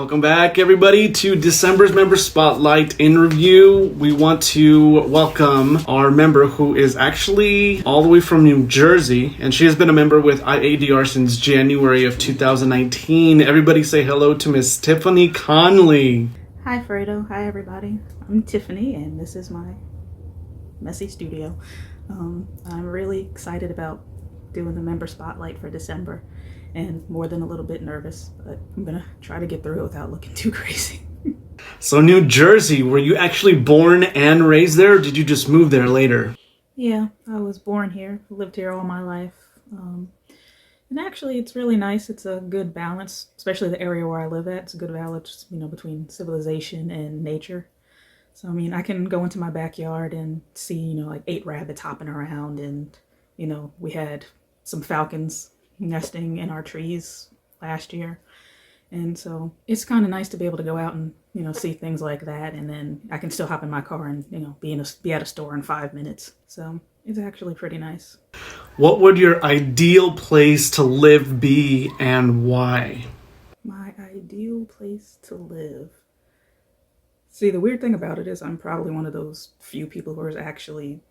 Welcome back, everybody, to December's Member Spotlight in Review. We want to welcome our member who is actually all the way from New Jersey, and she has been a member with IADR since January of 2019. Everybody say hello to Miss Tiffany Conley. Hi, Fredo. Hi, everybody. I'm Tiffany, and this is my messy studio. I'm really excited about doing the Member Spotlight for December, and more than a little bit nervous, but I'm gonna try to get through it without looking too crazy. So New Jersey, were you actually born and raised there, or did you just move there later? Yeah, I was born here, lived here all my life. And actually, it's really nice. It's a good balance, especially the area where I live at. It's a good balance, between civilization and nature. So, I can go into my backyard and see, like 8 rabbits hopping around, and, we had some falcons nesting in our trees last year. And so it's kind of nice to be able to go out and, see things like that. And then I can still hop in my car and, be at a store in 5 minutes. So it's actually pretty nice. What would your ideal place to live be, and why? My ideal place to live. See, the weird thing about it is I'm probably one of those few people who actually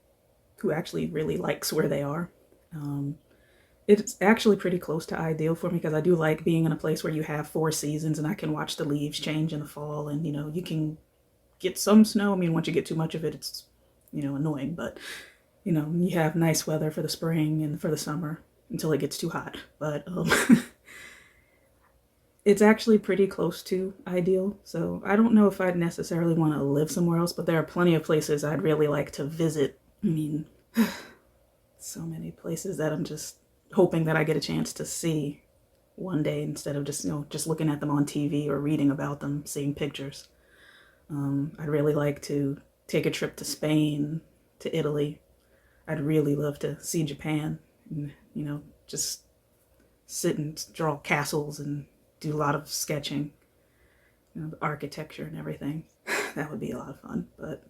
really likes where they are. It's actually pretty close to ideal for me because I do like being in a place where you have 4 seasons and I can watch the leaves change in the fall, and you can get some snow. Once you get too much of it, it's annoying, but you have nice weather for the spring and for the summer until it gets too hot. But it's actually pretty close to ideal. So I don't know if I'd necessarily want to live somewhere else, but there are plenty of places I'd really like to visit. So many places that I'm just hoping that I get a chance to see one day instead of just looking at them on TV or reading about them, seeing pictures. I'd really like to take a trip to Spain, to Italy. I'd really love to see Japan, and, just sit and draw castles and do a lot of sketching, the architecture and everything. That would be a lot of fun. But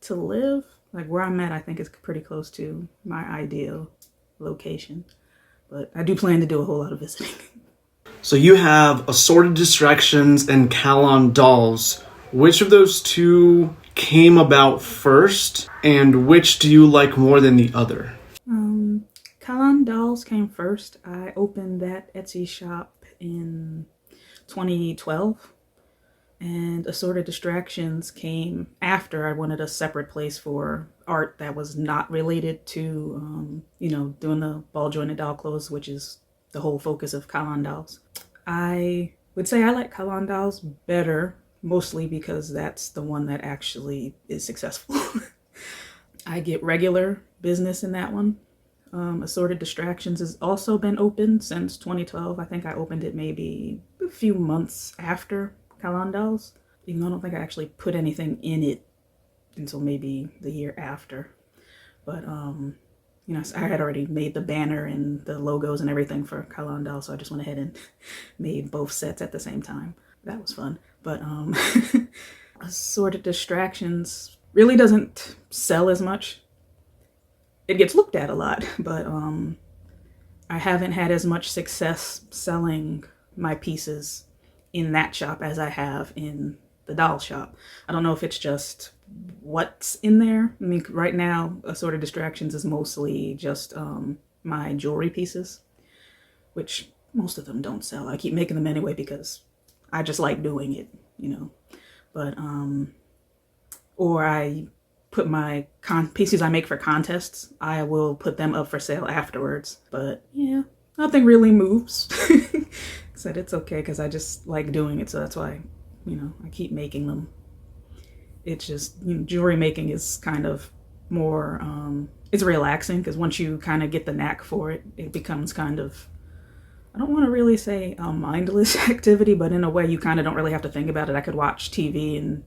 to live, like where I'm at, I think is pretty close to my ideal location. But I do plan to do a whole lot of visiting. So you have Assorted Distractions and Khalon Dolls. Which of those two came about first, and which do you like more than the other? Khalon Dolls came first. I opened that Etsy shop in 2012, and Assorted Distractions came after. I wanted a separate place for art that was not related to, doing the ball jointed doll clothes, which is the whole focus of Khalon Dolls. I would say I like Khalon Dolls better, mostly because that's the one that actually is successful. I get regular business in that one. Assorted Distractions has also been open since 2012. I think I opened it maybe a few months after Khalon Dolls, even though I don't think I actually put anything in it until maybe the year after. But I had already made the banner and the logos and everything for Khalon Dolls, so I just went ahead and made both sets at the same time. That was fun. But Assorted Distractions really doesn't sell as much. It gets looked at a lot, but I haven't had as much success selling my pieces in that shop as I have in the doll shop. I don't know if it's just what's in there. Right now, Assorted Distractions is mostly just my jewelry pieces, which most of them don't sell. I keep making them anyway because I just like doing it, But, or I put my pieces I make for contests, I will put them up for sale afterwards. But yeah, nothing really moves. Said it's okay because I just like doing it, so that's why, I keep making them. It's just, jewelry making is kind of more, it's relaxing because once you kind of get the knack for it, it becomes kind of, I don't want to really say a mindless activity, but in a way you kind of don't really have to think about it. I could watch TV and,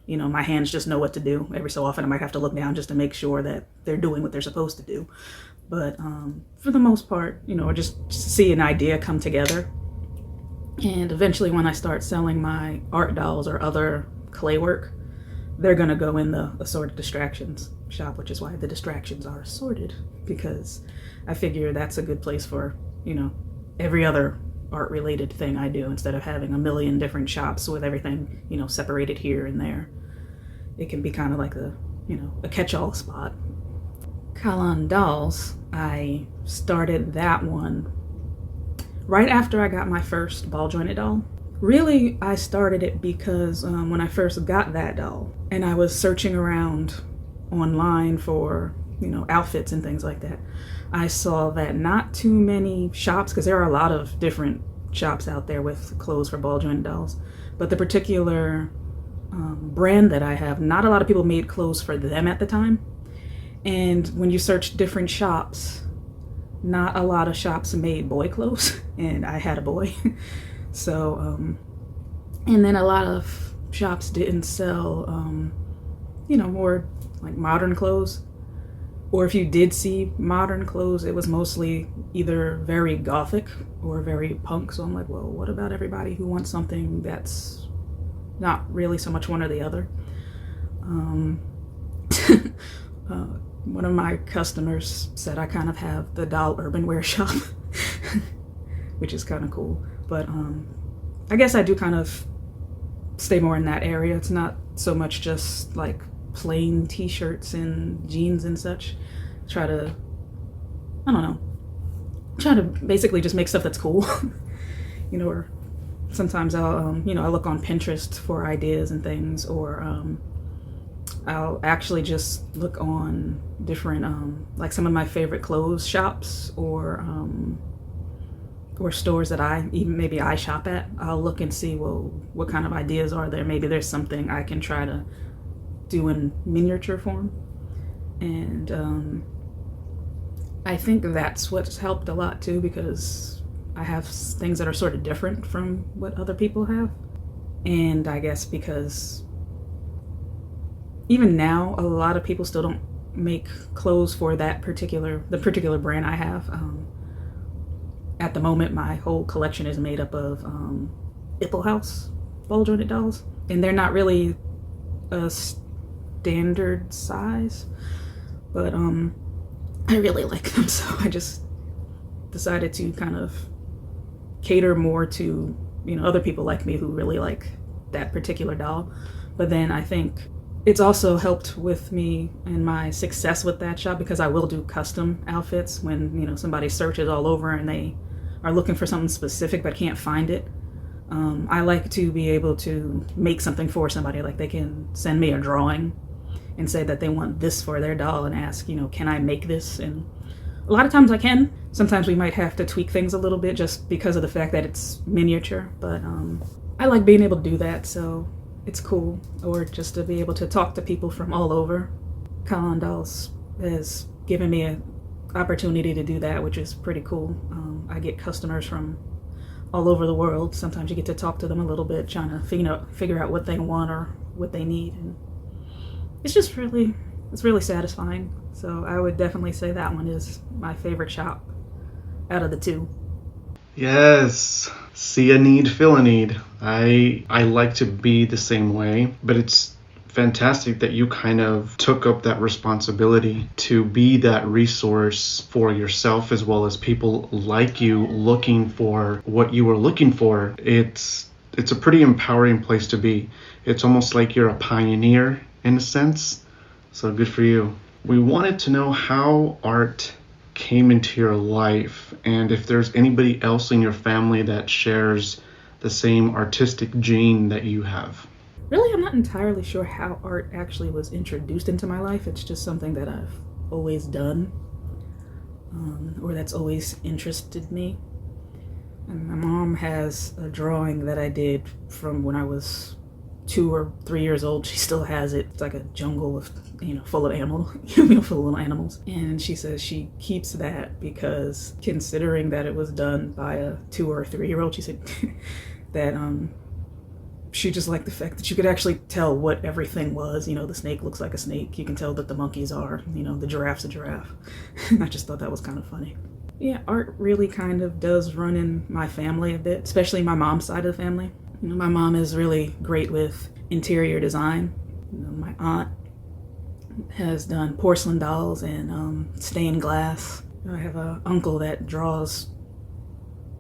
my hands just know what to do. Every so often I might have to look down just to make sure that they're doing what they're supposed to do. But for the most part, or just see an idea come together. And eventually when I start selling my art dolls or other clay work, they're going to go in the Assorted Distractions shop, which is why the distractions are assorted, because I figure that's a good place for, every other art related thing I do instead of having a million different shops with everything, separated here and there. It can be kind of like a catch-all spot. Khalon Dolls, I started that one right after I got my first ball jointed doll. Really, I started it because when I first got that doll and I was searching around online for, outfits and things like that, I saw that not too many shops, because there are a lot of different shops out there with clothes for ball jointed dolls, but the particular brand that I have, not a lot of people made clothes for them at the time. And when you search different shops, not a lot of shops made boy clothes, and I had a boy. So, and then a lot of shops didn't sell, more like modern clothes. Or if you did see modern clothes, it was mostly either very gothic or very punk. So I'm like, well, what about everybody who wants something that's not really so much one or the other? One of my customers said I kind of have the doll urban wear shop, which is kind of cool. But I guess I do kind of stay more in that area. It's not so much just like plain t-shirts and jeans and such. Try to basically just make stuff that's cool. Or sometimes I'll I look on Pinterest for ideas and things, or I'll actually just look on different like some of my favorite clothes shops or stores that maybe I shop at. I'll look and see, well, what kind of ideas are there? Maybe there's something I can try to do in miniature form. And I think that's what's helped a lot too, because I have things that are sort of different from what other people have. And I guess because even now, a lot of people still don't make clothes for the particular brand I have. At the moment, my whole collection is made up of Ipple House ball jointed dolls, and they're not really a standard size, but I really like them, so I just decided to kind of cater more to other people like me who really like that particular doll. But then I think it's also helped with me and my success with that shop, because I will do custom outfits when somebody searches all over and they are looking for something specific but can't find it. I like to be able to make something for somebody. Like, they can send me a drawing and say that they want this for their doll and ask, can I make this? And a lot of times I can. Sometimes we might have to tweak things a little bit just because of the fact that it's miniature, but I like being able to do that, so it's cool. Or just to be able to talk to people from all over. Khalon Dolls has given me an opportunity to do that, which is pretty cool. I get customers from all over the world. Sometimes you get to talk to them a little bit, trying to figure out what they want or what they need, and it's really satisfying. So I would definitely say that one is my favorite shop out of the two. Yes, see a need, fill a need. I like to be the same way, but it's fantastic that you kind of took up that responsibility to be that resource for yourself as well as people like you looking for what you were looking for. It's a pretty empowering place to be. It's almost like you're a pioneer in a sense. So good for you. We wanted to know how art came into your life, and if there's anybody else in your family that shares the same artistic gene that you have. Really, I'm not entirely sure how art actually was introduced into my life. It's just something that I've always done, or that's always interested me. And my mom has a drawing that I did from when I was 2 or 3 years old. She still has it. It's like a jungle of, full of animals, full of little animals. And she says she keeps that because, considering that it was done by a 2 or 3-year-old, she said that she just liked the fact that you could actually tell what everything was. The snake looks like a snake. You can tell that the monkeys are, the giraffe's a giraffe. And I just thought that was kind of funny. Yeah, art really kind of does run in my family a bit, especially my mom's side of the family. My mom is really great with interior design. My aunt has done porcelain dolls and stained glass. I have an uncle that draws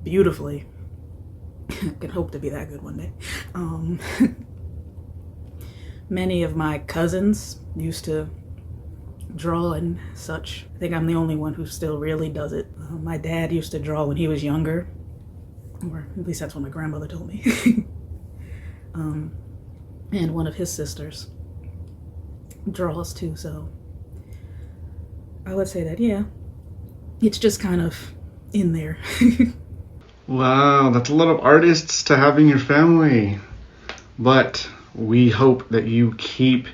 beautifully. I can hope to be that good one day. Many of my cousins used to draw and such. I think I'm the only one who still really does it. My dad used to draw when he was younger, or at least that's what my grandmother told me. And one of his sisters draws too, so I would say that, yeah, it's just kind of in there. Wow, that's a lot of artists to have in your family. But we hope that you keep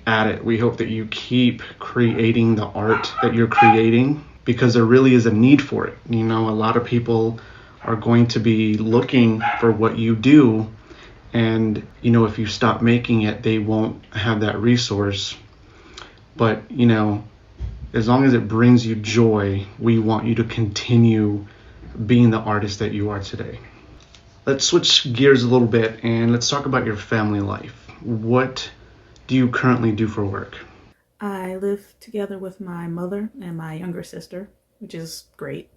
at it. We hope that you keep creating the art that you're creating, because there really is a need for it. You know, a lot of people are going to be looking for what you do, and you know, if you stop making it, they won't have that resource. But you know, as long as it brings you joy, we want you to continue being the artist that you are today. Let's switch gears a little bit and let's talk about your family life. What do you currently do for work? I live together with my mother and my younger sister, which is great.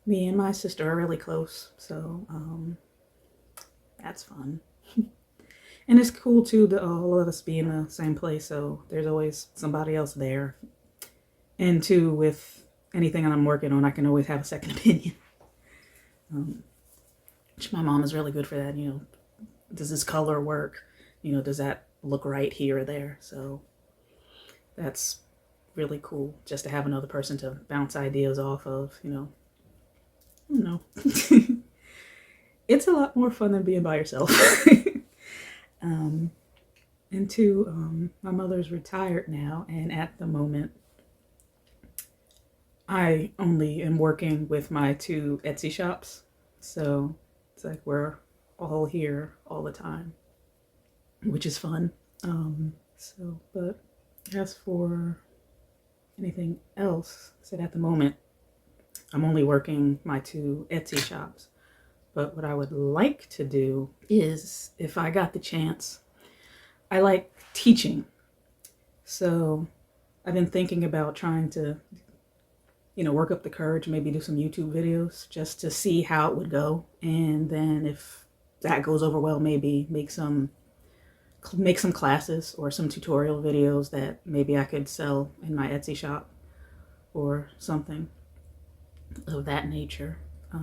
Me and my sister are really close, so that's fun. And it's cool too that all of us be in the same place, so there's always somebody else there. And too, with anything that I'm working on, I can always have a second opinion. Which my mom is really good for that. You know, does this color work? You know, does that look right here or there? So that's really cool, just to have another person to bounce ideas off of. You know, I don't know. It's a lot more fun than being by yourself. And two, my mother's retired now, and at the moment, I only am working with my 2 Etsy shops, so it's like we're all here all the time, which is fun. But as for anything else, I said at the moment, I'm only working my 2 Etsy shops. But what I would like to do is, if I got the chance, I like teaching. So I've been thinking about trying to, you know, work up the courage, maybe do some YouTube videos just to see how it would go. And then if that goes over well, maybe make some classes or some tutorial videos that maybe I could sell in my Etsy shop or something of that nature. I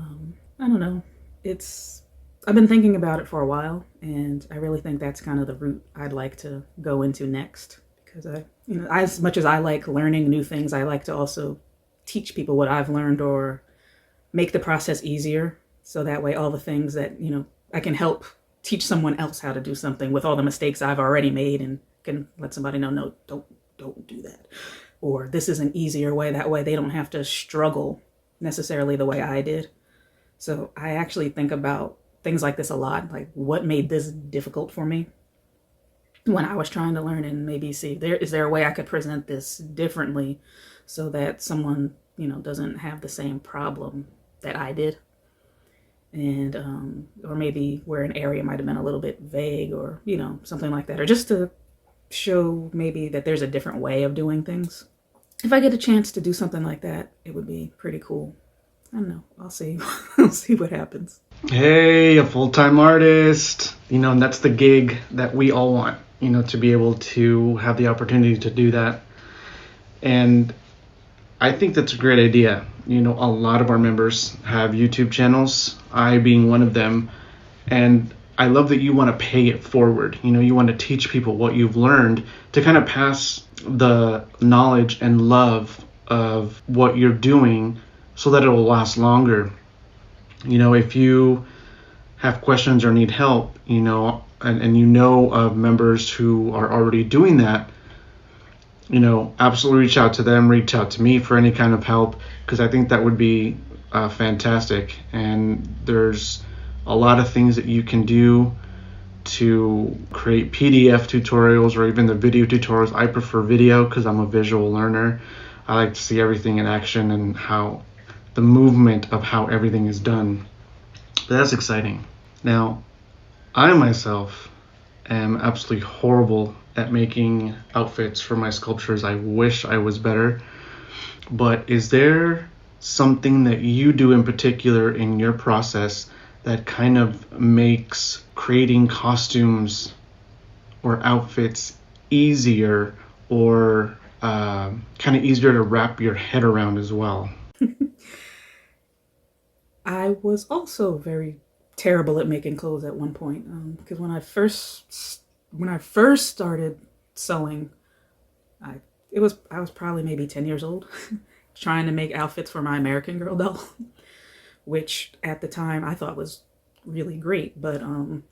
don't know. I've been thinking about it for a while, and I really think that's kind of the route I'd like to go into next, because as much as I like learning new things, I like to also teach people what I've learned or make the process easier, so that way all the things that, you know, I can help teach someone else how to do something with all the mistakes I've already made, and can let somebody know, no, don't do that, or this is an easier way. That way they don't have to struggle necessarily the way I did. So I actually think about things like this a lot, like what made this difficult for me when I was trying to learn, and maybe see is there a way I could present this differently so that someone, you know, doesn't have the same problem that I did. And or maybe where an area might have been a little bit vague, or, you know, something like that, or just to show maybe that there's a different way of doing things. If I get a chance to do something like that, it would be pretty cool. I don't know. I'll see. I'll see what happens. Hey, a full-time artist. You know, and that's the gig that we all want, you know, to be able to have the opportunity to do that. And I think that's a great idea. You know, a lot of our members have YouTube channels, I being one of them. And I love that you want to pay it forward. You know, you want to teach people what you've learned to kind of pass the knowledge and love of what you're doing so that it will last longer. You know, if you have questions or need help, you know, and you know of members who are already doing that, you know, absolutely reach out to them, reach out to me for any kind of help, because I think that would be fantastic. And there's a lot of things that you can do to create PDF tutorials or even the video tutorials. I prefer video because I'm a visual learner. I like to see everything in action and how the movement of how everything is done. But that's exciting. Now, I myself am absolutely horrible at making outfits for my sculptures. I wish I was better. But is there something that you do in particular in your process that kind of makes creating costumes or outfits easier, or kind of easier to wrap your head around as well? I was also very terrible at making clothes at one point, because when I first started sewing, I I was probably maybe 10 years old, trying to make outfits for my American Girl doll, which at the time I thought was really great. But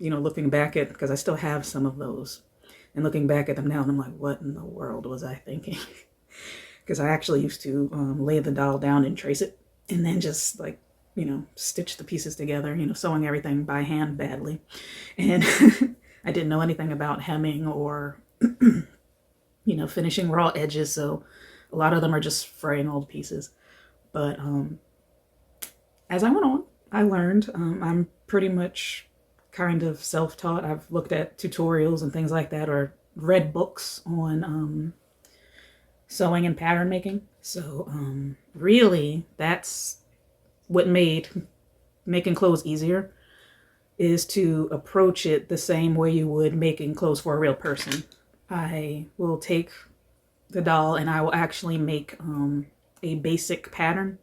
looking back at, because I still have some of those, and looking back at them now, and I'm like, what in the world was I thinking? Because I actually used to lay the doll down and trace it, and then just like stitch the pieces together, sewing everything by hand badly. And I didn't know anything about hemming or, finishing raw edges. So a lot of them are just fraying old pieces. But as I went on, I learned. I'm pretty much kind of self-taught. I've looked at tutorials and things like that, or read books on sewing and pattern making. So really, that's what made making clothes easier, is to approach it the same way you would making clothes for a real person. I will take the doll and I will actually make a basic pattern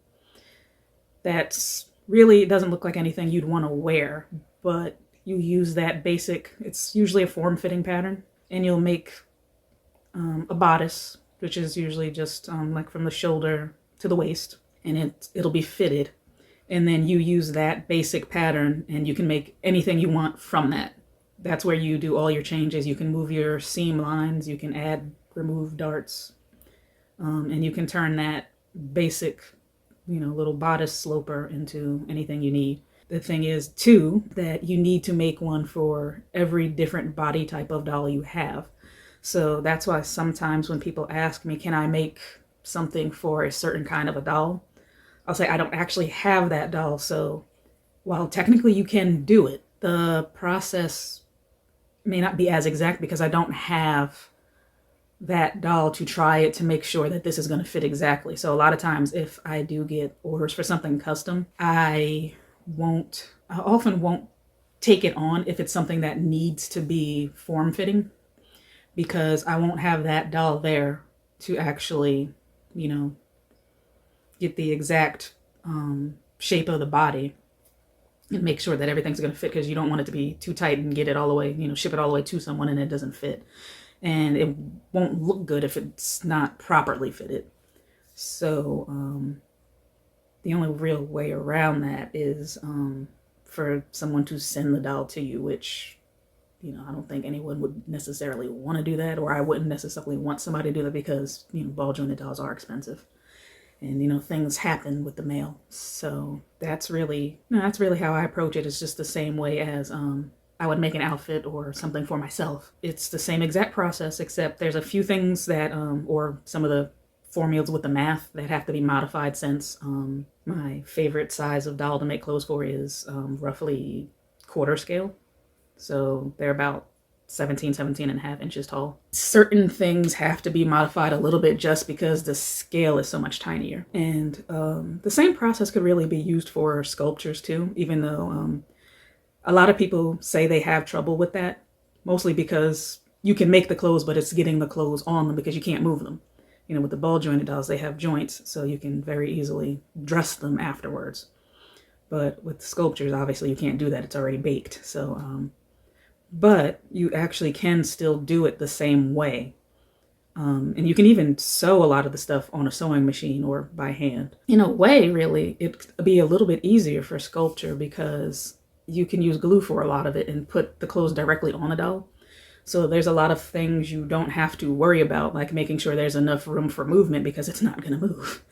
that's really, it doesn't look like anything you'd want to wear, but you use that basic, it's usually a form-fitting pattern, and you'll make a bodice, which is usually just like from the shoulder to the waist, and it'll be fitted. And then you use that basic pattern and you can make anything you want from that. That's where you do all your changes. You can move your seam lines, you can add, remove darts, and you can turn that basic, little bodice sloper into anything you need. The thing is, too, that you need to make one for every different body type of doll you have. So that's why sometimes when people ask me, can I make something for a certain kind of a doll? I'll say, I don't actually have that doll, so while technically you can do it, the process may not be as exact because I don't have that doll to try it to make sure that this is going to fit exactly. So a lot of times if I do get orders for something custom, I often won't take it on if it's something that needs to be form-fitting, because I won't have that doll there to actually, get the exact shape of the body and make sure that everything's going to fit, because you don't want it to be too tight and get it all the way, ship it all the way to someone and it doesn't fit. And it won't look good if it's not properly fitted. So the only real way around that is for someone to send the doll to you, which, I don't think anyone would necessarily want to do that, or I wouldn't necessarily want somebody to do that because, ball jointed dolls are expensive. And, things happen with the mail. So that's really how I approach it. It's just the same way as I would make an outfit or something for myself. It's the same exact process, except there's a few things that, or some of the formulas with the math that have to be modified, since my favorite size of doll to make clothes for is roughly quarter scale. So they're about 17 and a half inches tall. Certain things have to be modified a little bit just because the scale is so much tinier. And the same process could really be used for sculptures too, even though a lot of people say they have trouble with that, mostly because you can make the clothes, but it's getting the clothes on them because you can't move them. With the ball jointed dolls, they have joints, so you can very easily dress them afterwards. But with sculptures, obviously you can't do that. It's already baked. So but you actually can still do it the same way. And you can even sew a lot of the stuff on a sewing machine or by hand. In a way, really, it'd be a little bit easier for sculpture because you can use glue for a lot of it and put the clothes directly on the doll. So there's a lot of things you don't have to worry about, like making sure there's enough room for movement because it's not going to move.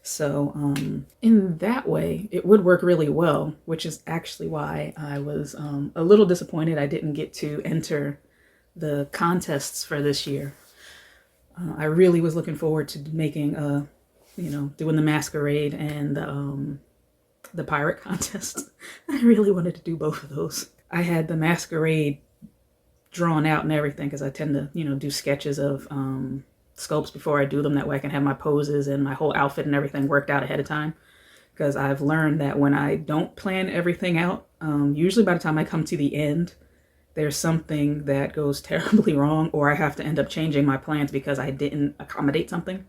So in that way, it would work really well, which is actually why I was a little disappointed I didn't get to enter the contests for this year. I really was looking forward to making, doing the masquerade and the pirate contest. I really wanted to do both of those. I had the masquerade drawn out and everything because I tend to, do sketches of sculpts before I do them. That way I can have my poses and my whole outfit and everything worked out ahead of time. Because I've learned that when I don't plan everything out, Usually by the time I come to the end, there's something that goes terribly wrong, or I have to end up changing my plans because I didn't accommodate something.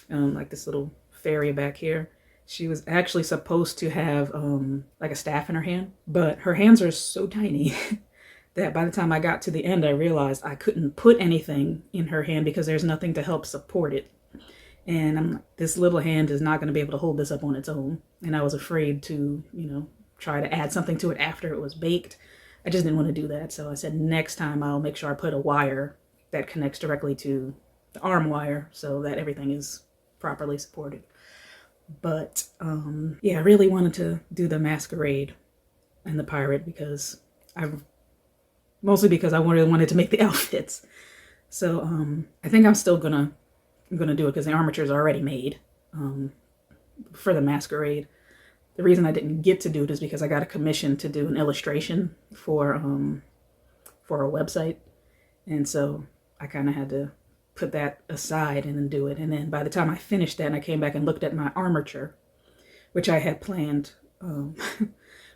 Like this little fairy back here. She was actually supposed to have like a staff in her hand, but her hands are so tiny that by the time I got to the end, I realized I couldn't put anything in her hand because there's nothing to help support it. And I'm like, this little hand is not going to be able to hold this up on its own. And I was afraid to, try to add something to it after it was baked. I just didn't want to do that. So I said, next time I'll make sure I put a wire that connects directly to the arm wire so that everything is properly supported. But yeah, I really wanted to do the masquerade and the pirate because mostly because I really wanted to make the outfits. So I think I'm still gonna do it because the armature is already made for the masquerade. The reason I didn't get to do it is because I got a commission to do an illustration for a website, and so I kind of had to put that aside and then do it. And then by the time I finished that and I came back and looked at my armature, which I had planned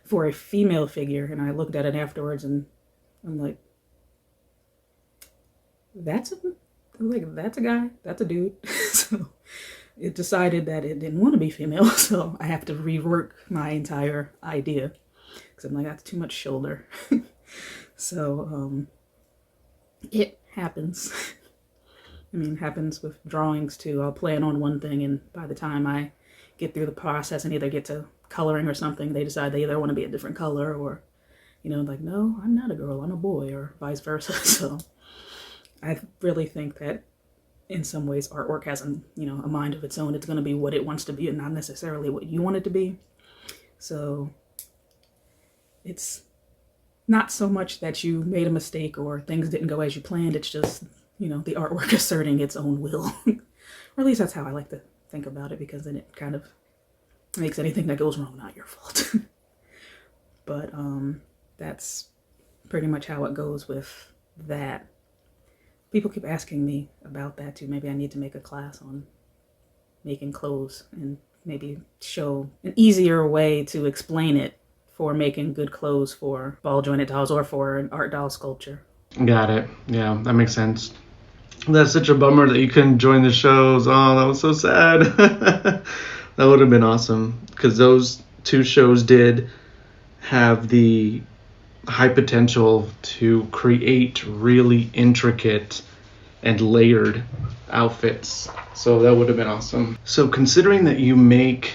for a female figure, and I looked at it afterwards and I'm like, that's a guy, that's a dude. So it decided that it didn't want to be female, so I have to rework my entire idea because I'm like, that's too much shoulder. So it happens. I mean, it happens with drawings too. I'll plan on one thing, and by the time I get through the process and either get to coloring or something, they decide they either want to be a different color or, like, no, I'm not a girl, I'm a boy, or vice versa. So I really think that in some ways artwork has a mind of its own. It's going to be what it wants to be and not necessarily what you want it to be. So it's not so much that you made a mistake or things didn't go as you planned. It's just, the artwork asserting its own will. Or at least that's how I like to think about it, because then it kind of makes anything that goes wrong not your fault. But that's pretty much how it goes with that. People keep asking me about that too. Maybe I need to make a class on making clothes and maybe show an easier way to explain it for making good clothes for ball jointed dolls or for an art doll sculpture. Got it. Yeah, that makes sense. That's such a bummer that you couldn't join the shows. Oh, that was so sad. That would have been awesome, because those two shows did have the high potential to create really intricate and layered outfits. So that would have been awesome. So considering that you make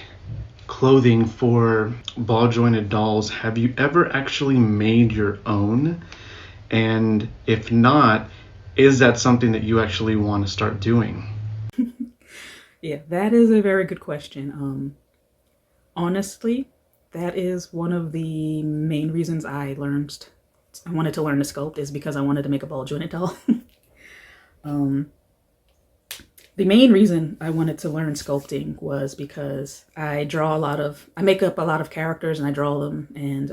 clothing for ball jointed dolls, have you ever actually made your own? And if not, is that something that you actually want to start doing? Yeah, that is a very good question. Honestly, that is one of the main reasons I wanted to learn to sculpt, is because I wanted to make a ball jointed doll. The main reason I wanted to learn sculpting was because I make up a lot of characters and I draw them, and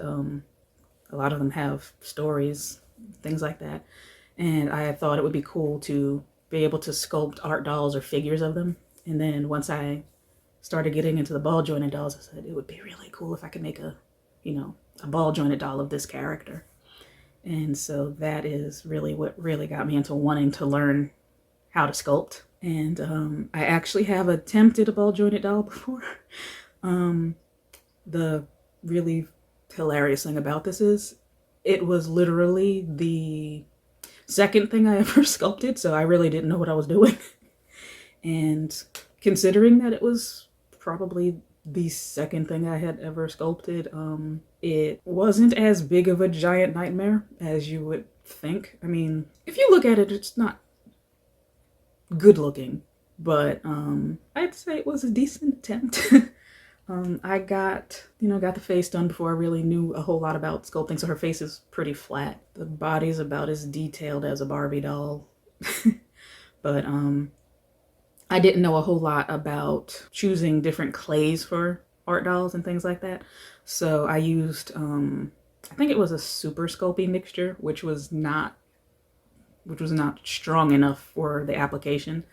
a lot of them have stories, things like that. And I thought it would be cool to be able to sculpt art dolls or figures of them. And then once I started getting into the ball jointed dolls, I said it would be really cool if I could make a ball jointed doll of this character. And so that is really what really got me into wanting to learn how to sculpt. And I actually have attempted a ball jointed doll before. The really hilarious thing about this is it was literally the second thing I ever sculpted, so I really didn't know what I was doing. And considering that it was probably the second thing I had ever sculpted, it wasn't as big of a giant nightmare as you would think. I mean, if you look at it, it's not good looking, but I'd say it was a decent attempt. I got the face done before I really knew a whole lot about sculpting, so her face is pretty flat. The body's about as detailed as a Barbie doll. But I didn't know a whole lot about choosing different clays for art dolls and things like that. So I used, I think it was a Super Sculpey mixture, which was not strong enough for the application.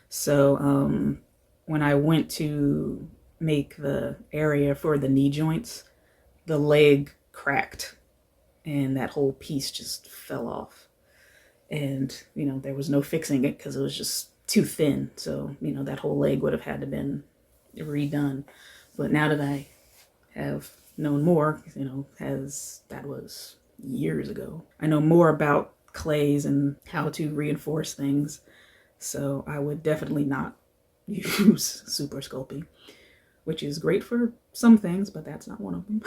So when I went to make the area for the knee joints, the leg cracked and that whole piece just fell off. And, there was no fixing it because it was just too thin. So, that whole leg would have had to been redone. But now that I have known more, that was years ago. I know more about clays and how to reinforce things. So I would definitely not use super sculpting, which is great for some things, but that's not one of them.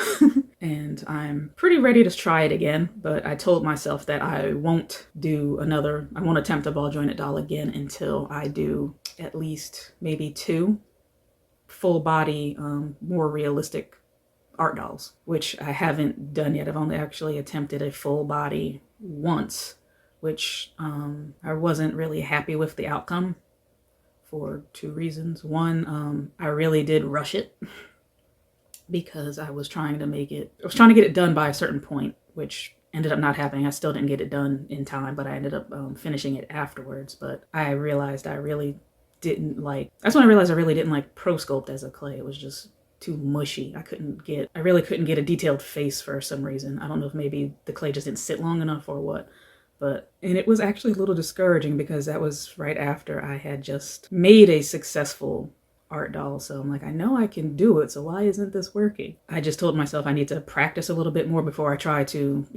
And I'm pretty ready to try it again, but I told myself that I won't attempt a ball jointed doll again until I do at least maybe 2 full body, more realistic art dolls, which I haven't done yet. I've only actually attempted a full body once, which I wasn't really happy with the outcome for 2 reasons. One, I really did rush it because I was trying to get it done by a certain point, which ended up not happening. I still didn't get it done in time, but I ended up finishing it afterwards. But I realized that's when I realized I really didn't like Pro Sculpt as a clay. It was just too mushy. I really couldn't get a detailed face for some reason. I don't know if maybe the clay just didn't sit long enough or what. And it was actually a little discouraging because that was right after I had just made a successful art doll. So I'm like, I know I can do it. So why isn't this working? I just told myself I need to practice a little bit more before I try to,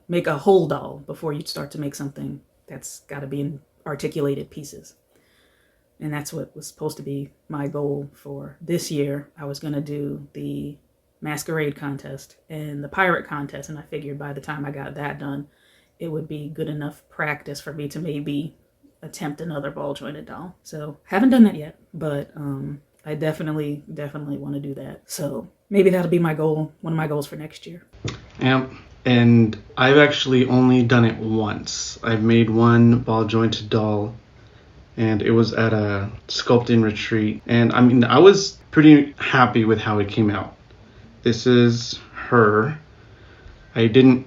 make a whole doll, before you start to make something that's got to be in articulated pieces. And that's what was supposed to be my goal for this year. I was going to do the masquerade contest and the pirate contest. And I figured by the time I got that done, it would be good enough practice for me to maybe attempt another ball jointed doll. So haven't done that yet, but I definitely want to do that. So maybe that'll be my goal, one of my goals for next year. Yep. And I've actually only done it once. I've made one ball jointed doll, and it was at a sculpting retreat. And I was pretty happy with how it came out. This is her. I didn't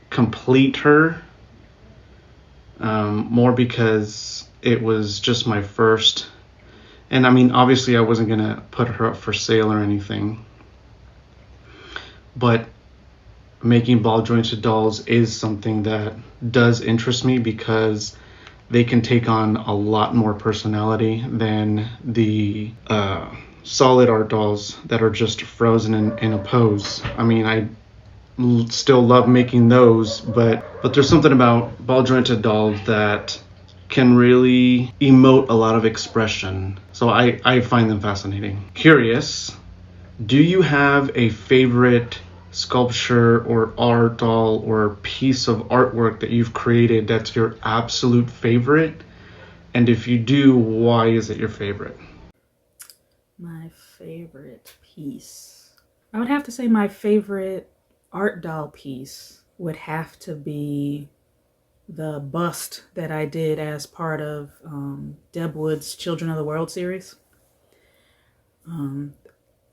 complete her, more because it was just my first. And obviously I wasn't going to put her up for sale or anything. But making ball jointed dolls is something that does interest me because they can take on a lot more personality than the solid art dolls that are just frozen in a pose. I still love making those, but there's something about ball jointed dolls that can really emote a lot of expression. So I find them fascinating. Curious, do you have a favorite sculpture or art doll or piece of artwork that you've created that's your absolute favorite? And if you do, why is it your favorite? My favorite piece. I would have to say my favorite art doll piece would have to be the bust that I did as part of Deb Wood's Children of the World series.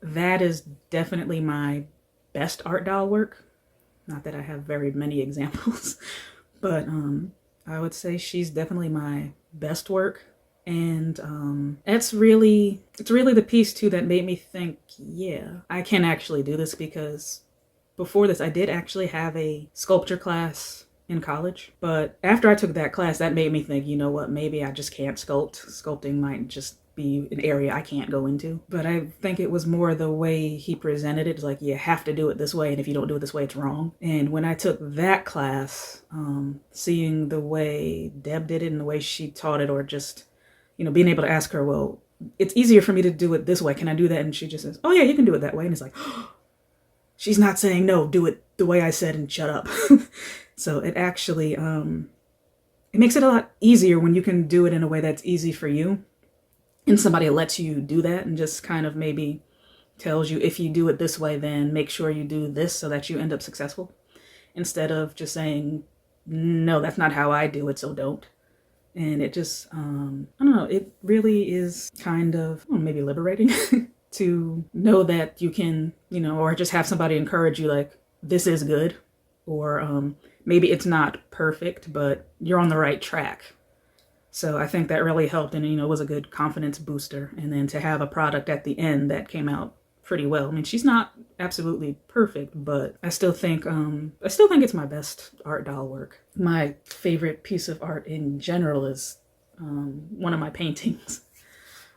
That is definitely my best art doll work. Not that I have very many examples, but I would say she's definitely my best work. And it's really the piece too that made me think, yeah, I can actually do this, because before this I did actually have a sculpture class in college, but after I took that class, that made me think, you know what, maybe I just can't sculpt. Sculpting might just be an area I can't go into. But I think it was more the way he presented it. It's like, you have to do it this way, and if you don't do it this way, it's wrong. And when I took that class, seeing the way Deb did it and the way she taught it, or just, being able to ask her, well, it's easier for me to do it this way. Can I do that? And she just says, oh yeah, you can do it that way. And it's like, oh, she's not saying no, do it the way I said and shut up. So it actually, it makes it a lot easier when you can do it in a way that's easy for you, and somebody lets you do that and just kind of maybe tells you, if you do it this way, then make sure you do this so that you end up successful, instead of just saying, no, that's not how I do it, so don't. And it just, I don't know, it really is kind of maybe liberating to know that you can, or just have somebody encourage you, like, this is good, or maybe it's not perfect, but you're on the right track. So I think that really helped, and, was a good confidence booster. And then to have a product at the end that came out pretty well. I mean, she's not absolutely perfect, but I still think it's my best art doll work. My favorite piece of art in general is one of my paintings.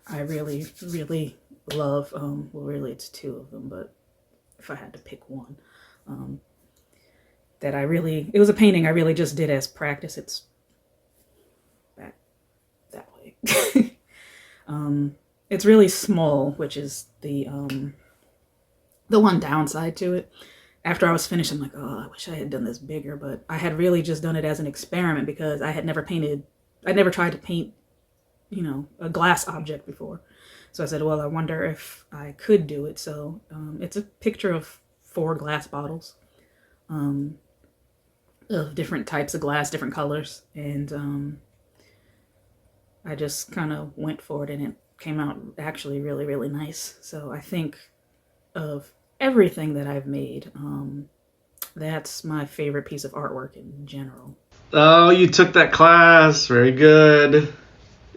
I really, really love, well, really it's two of them, but if I had to pick one, it was a painting I really just did as practice. It's back that way. It's really small, which is the one downside to it. After I was finished, I'm like, oh, I wish I had done this bigger, but I had really just done it as an experiment because I'd never tried to paint, a glass object before. So I said, well, I wonder if I could do it. So it's a picture of 4 glass bottles of different types of glass, different colors. And I just kind of went for it, and it came out actually really, really nice. So I think of everything that I've made, that's my favorite piece of artwork in general. Oh, you took that class. Very good.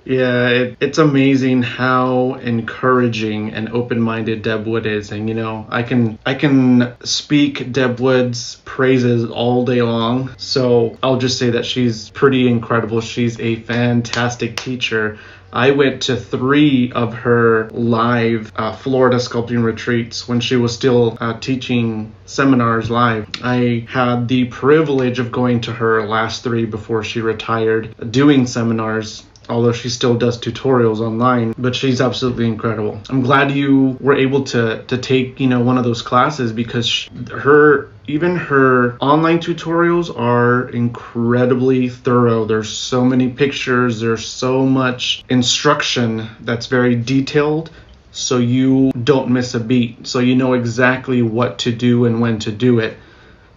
Yeah, it's amazing how encouraging and open-minded Deb Wood is, and I can speak Deb Wood's praises all day long. So I'll just say that she's pretty incredible. She's a fantastic teacher. I went to 3 of her live Florida sculpting retreats when she was still teaching seminars live. I had the privilege of going to her last 3 before she retired, doing seminars, although she still does tutorials online, but she's absolutely incredible. I'm glad you were able to take, one of those classes, because her online tutorials are incredibly thorough. There's so many pictures, there's so much instruction that's very detailed, so you don't miss a beat. So you know exactly what to do and when to do it.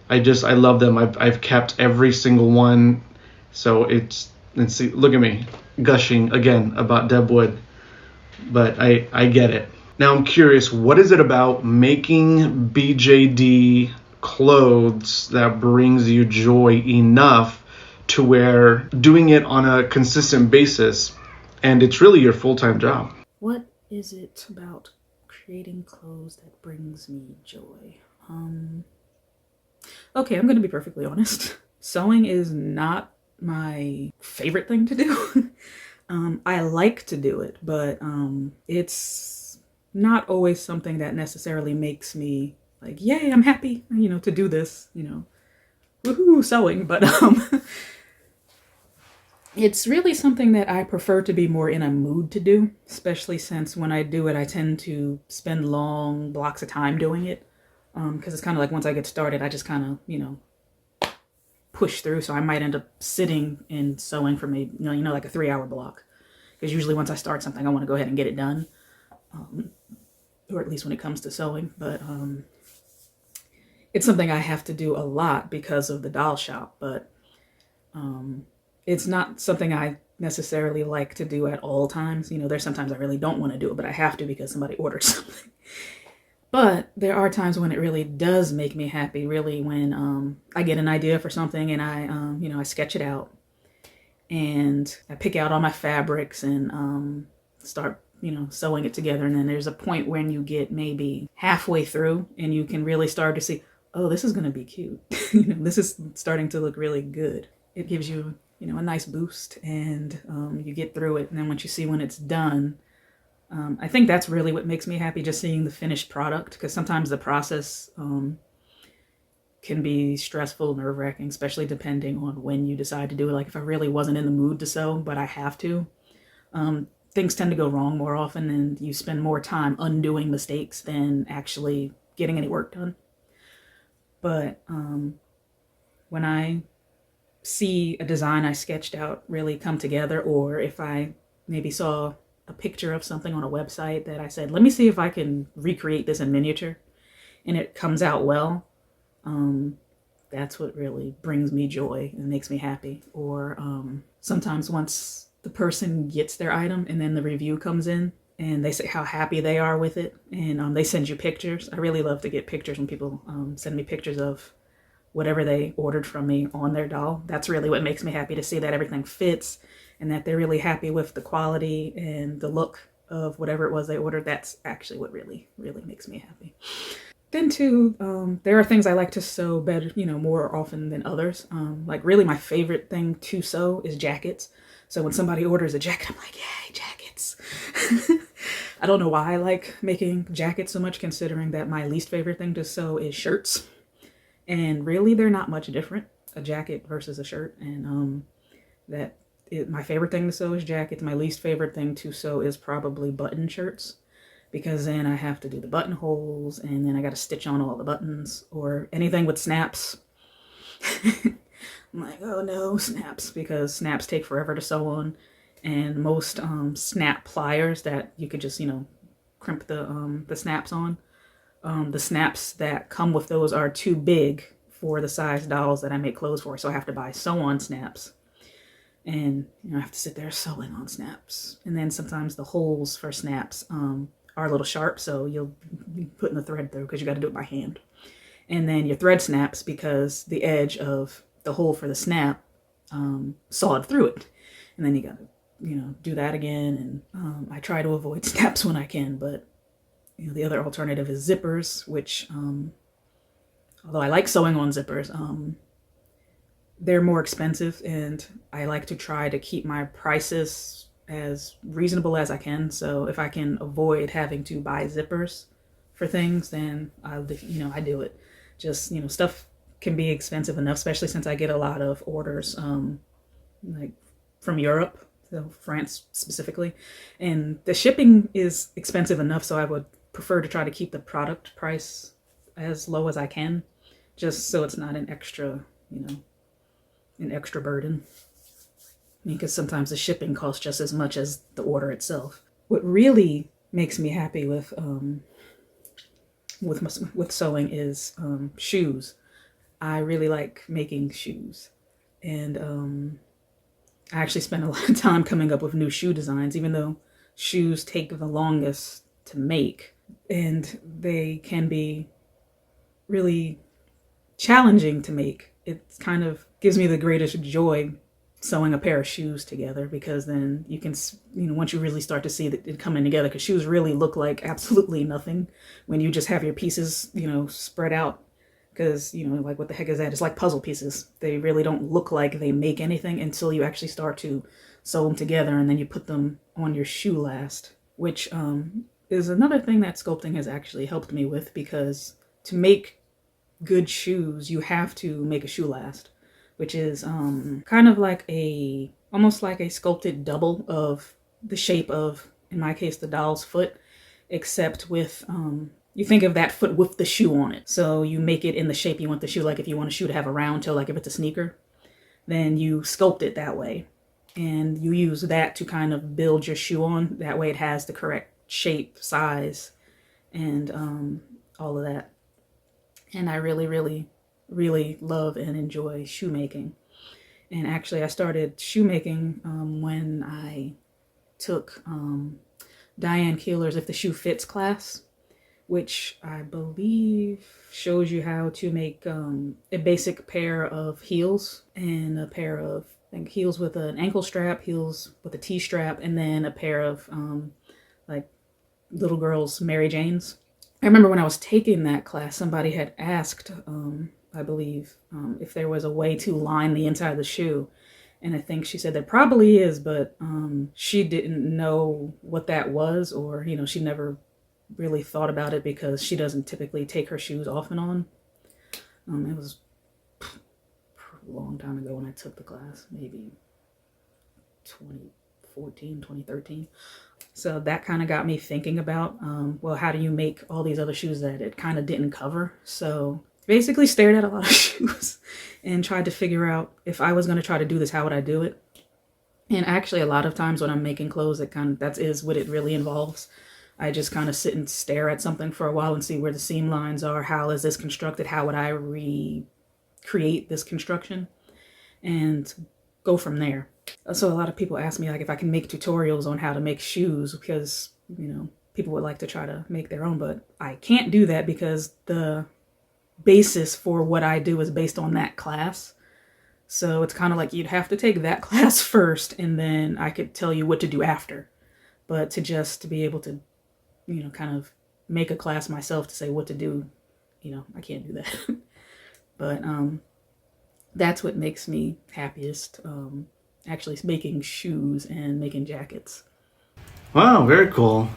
I love them. I've kept every single one. So let's see, look at me gushing again about Deb Wood, but I get it. Now I'm curious, what is it about making BJD clothes that brings you joy enough to where doing it on a consistent basis, and it's really your full-time job? What is it about creating clothes that brings me joy? Okay, I'm going to be perfectly honest. Sewing is not my favorite thing to do. I like to do it, but it's not always something that necessarily makes me like, yay, I'm happy, to do this, woohoo, sewing. But it's really something that I prefer to be more in a mood to do, especially since when I do it, I tend to spend long blocks of time doing it. Because it's kind of like once I get started, I just kind of, push through. So I might end up sitting and sewing for maybe, like a 3-hour block. Because usually once I start something, I want to go ahead and get it done. Or at least when it comes to sewing. But it's something I have to do a lot because of the doll shop. But it's not something I necessarily like to do at all times. There's sometimes I really don't want to do it, but I have to because somebody ordered something. But there are times when it really does make me happy, really, when I get an idea for something and I sketch it out and I pick out all my fabrics and start, sewing it together. And then there's a point when you get maybe halfway through and you can really start to see, oh, this is going to be cute. This is starting to look really good. It gives you, a nice boost, and you get through it. And then once you see when it's done, I think that's really what makes me happy, just seeing the finished product, because sometimes the process can be stressful, nerve-wracking, especially depending on when you decide to do it. Like if I really wasn't in the mood to sew, but I have to, things tend to go wrong more often, and you spend more time undoing mistakes than actually getting any work done. But when I see a design I sketched out really come together, or if I maybe saw a picture of something on a website that I said, let me see if I can recreate this in miniature, and it comes out well, that's what really brings me joy and makes me happy. Or sometimes once the person gets their item and then the review comes in and they say how happy they are with it, and they send you pictures. I really love to get pictures when people send me pictures of whatever they ordered from me on their doll. That's really what makes me happy, to see that everything fits and that they're really happy with the quality and the look of whatever it was they ordered, that's actually what really, really makes me happy. Then too, there are things I like to sew better, more often than others. Like really my favorite thing to sew is jackets. So when somebody orders a jacket, I'm like, yay, jackets. I don't know why I like making jackets so much, considering that my least favorite thing to sew is shirts. And really they're not much different, a jacket versus a shirt. And my favorite thing to sew is jackets. My least favorite thing to sew is probably button shirts, because then I have to do the buttonholes and then I got to stitch on all the buttons, or anything with snaps. I'm like, oh no, snaps, because snaps take forever to sew on. And most snap pliers that you could just, crimp the snaps on, the snaps that come with those are too big for the size dolls that I make clothes for. So I have to buy sew-on snaps. And I have to sit there sewing on snaps. And then sometimes the holes for snaps are a little sharp, so you'll be putting the thread through because you got to do it by hand. And then your thread snaps because the edge of the hole for the snap sawed through it. And then you got to, do that again. And I try to avoid snaps when I can, but the other alternative is zippers, which, although I like sewing on zippers, they're more expensive, and I like to try to keep my prices as reasonable as I can. So if I can avoid having to buy zippers for things, then I do it. Just, stuff can be expensive enough, especially since I get a lot of orders, like from Europe, so France specifically, and the shipping is expensive enough. So I would prefer to try to keep the product price as low as I can, just so it's not an extra burden. Because sometimes the shipping costs just as much as the order itself. What really makes me happy with sewing is shoes. I really like making shoes, and I actually spend a lot of time coming up with new shoe designs, even though shoes take the longest to make, and they can be really challenging to make. It kind of gives me the greatest joy sewing a pair of shoes together, because then you can, once you really start to see it coming together, because shoes really look like absolutely nothing when you just have your pieces, spread out. Because, like, what the heck is that? It's like puzzle pieces. They really don't look like they make anything until you actually start to sew them together, and then you put them on your shoe last, which is another thing that sculpting has actually helped me with, because to make good shoes, you have to make a shoe last, which is kind of like almost like a sculpted double of the shape of, in my case, the doll's foot, except with, you think of that foot with the shoe on it. So you make it in the shape you want the shoe, like if you want a shoe to have a round toe, like if it's a sneaker, then you sculpt it that way. And you use that to kind of build your shoe on. That way it has the correct shape, size, and all of that. And I really, really, really love and enjoy shoemaking. And actually I started shoemaking when I took Diane Keeler's If the Shoe Fits class, which I believe shows you how to make a basic pair of heels, and a pair of heels with an ankle strap, heels with a T-strap, and then a pair of like little girls' Mary Janes. I remember when I was taking that class, somebody had asked, I believe, if there was a way to line the inside of the shoe. And I think she said there probably is, but she didn't know what that was, or, she never really thought about it because she doesn't typically take her shoes off and on. It was a long time ago when I took the class, maybe 2014, 2013. So that kind of got me thinking about, well, how do you make all these other shoes that it kind of didn't cover? So basically stared at a lot of shoes and tried to figure out, if I was going to try to do this, how would I do it? And actually a lot of times when I'm making clothes, that is what it really involves. I just kind of sit and stare at something for a while and see where the seam lines are. How is this constructed? How would I recreate this construction? And go from there. So a lot of people ask me, like, if I can make tutorials on how to make shoes, because, people would like to try to make their own, but I can't do that because the basis for what I do is based on that class. So it's kind of like you'd have to take that class first, and then I could tell you what to do after. but to be able to, kind of make a class myself to say what to do, I can't do that. But that's what makes me happiest. Actually making shoes and making jackets. Wow, very cool.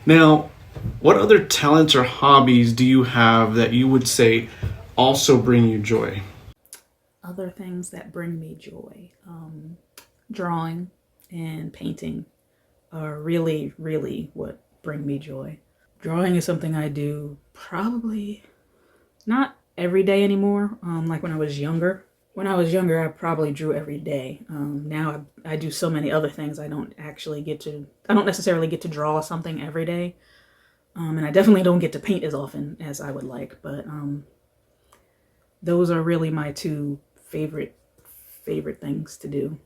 Now, what other talents or hobbies do you have that you would say also bring you joy? Other things that bring me joy. Drawing and painting are really, really what bring me joy. Drawing is something I do probably not every day anymore. Like when I was younger. When I was younger, I probably drew every day. Now I do so many other things. I don't necessarily get to draw something every day. And I definitely don't get to paint as often as I would like. But those are really my two favorite things to do.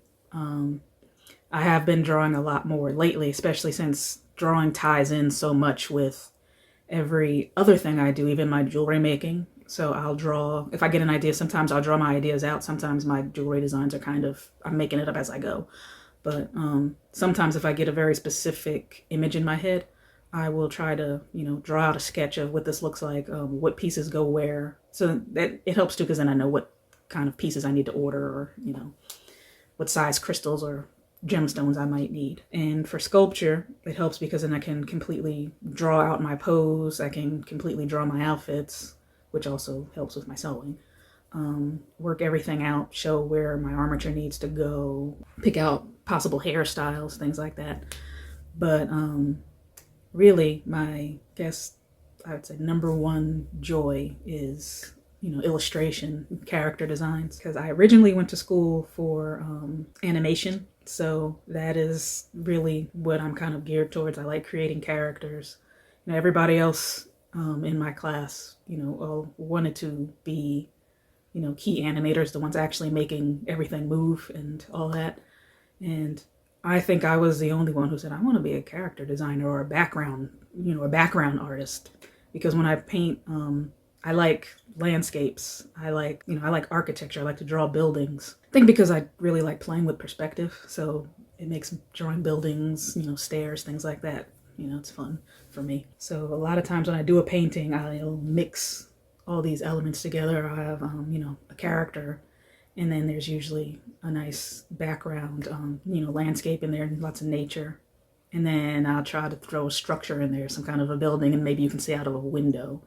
I have been drawing a lot more lately, especially since drawing ties in so much with every other thing I do, even my jewelry making. So I'll draw, if I get an idea, sometimes I'll draw my ideas out. Sometimes my jewelry designs are I'm making it up as I go. But sometimes if I get a very specific image in my head, I will try to, draw out a sketch of what this looks like, what pieces go where. So that it helps too, because then I know what kind of pieces I need to order, or, what size crystals or gemstones I might need. And for sculpture, it helps because then I can completely draw out my pose. I can completely draw my outfits, which also helps with my sewing. Work everything out, show where my armature needs to go, pick out possible hairstyles, things like that. But really, I would say number one joy is, illustration, character designs. Because I originally went to school for animation, so that is really what I'm kind of geared towards. I like creating characters. Everybody else in my class, all wanted to be, key animators, the ones actually making everything move and all that. And I think I was the only one who said, I want to be a character designer or a background artist. Because when I paint, I like landscapes. I like architecture. I like to draw buildings. I think because I really like playing with perspective. So it makes drawing buildings, stairs, things like that. It's fun for me. So a lot of times when I do a painting, I'll mix all these elements together. I have, a character, and then there's usually a nice background, landscape in there, and lots of nature. And then I'll try to throw a structure in there, some kind of a building, and maybe you can see out of a window.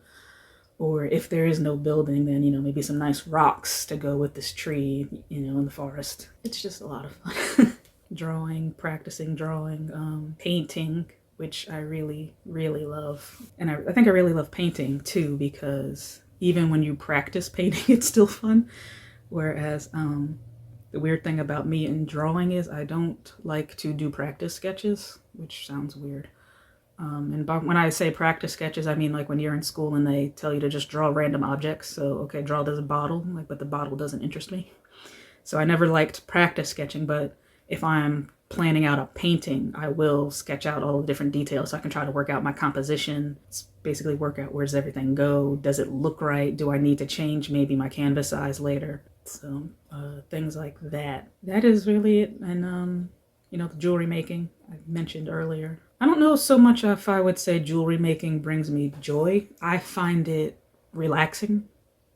Or if there is no building, then, maybe some nice rocks to go with this tree, in the forest. It's just a lot of fun. Practicing drawing, painting, which I really, really love. And I think I really love painting too, because even when you practice painting, it's still fun. Whereas the weird thing about me in drawing is I don't like to do practice sketches, which sounds weird. And when I say practice sketches, I mean like when you're in school and they tell you to just draw random objects. So, okay, draw this bottle, but the bottle doesn't interest me. So I never liked practice sketching, but if I'm planning out a painting, I will sketch out all the different details so I can try to work out my composition. It's basically work out, where does everything go? Does it look right? Do I need to change maybe my canvas size later? So things like that. That is really it. And, the jewelry making I mentioned earlier. I don't know so much if I would say jewelry making brings me joy. I find it relaxing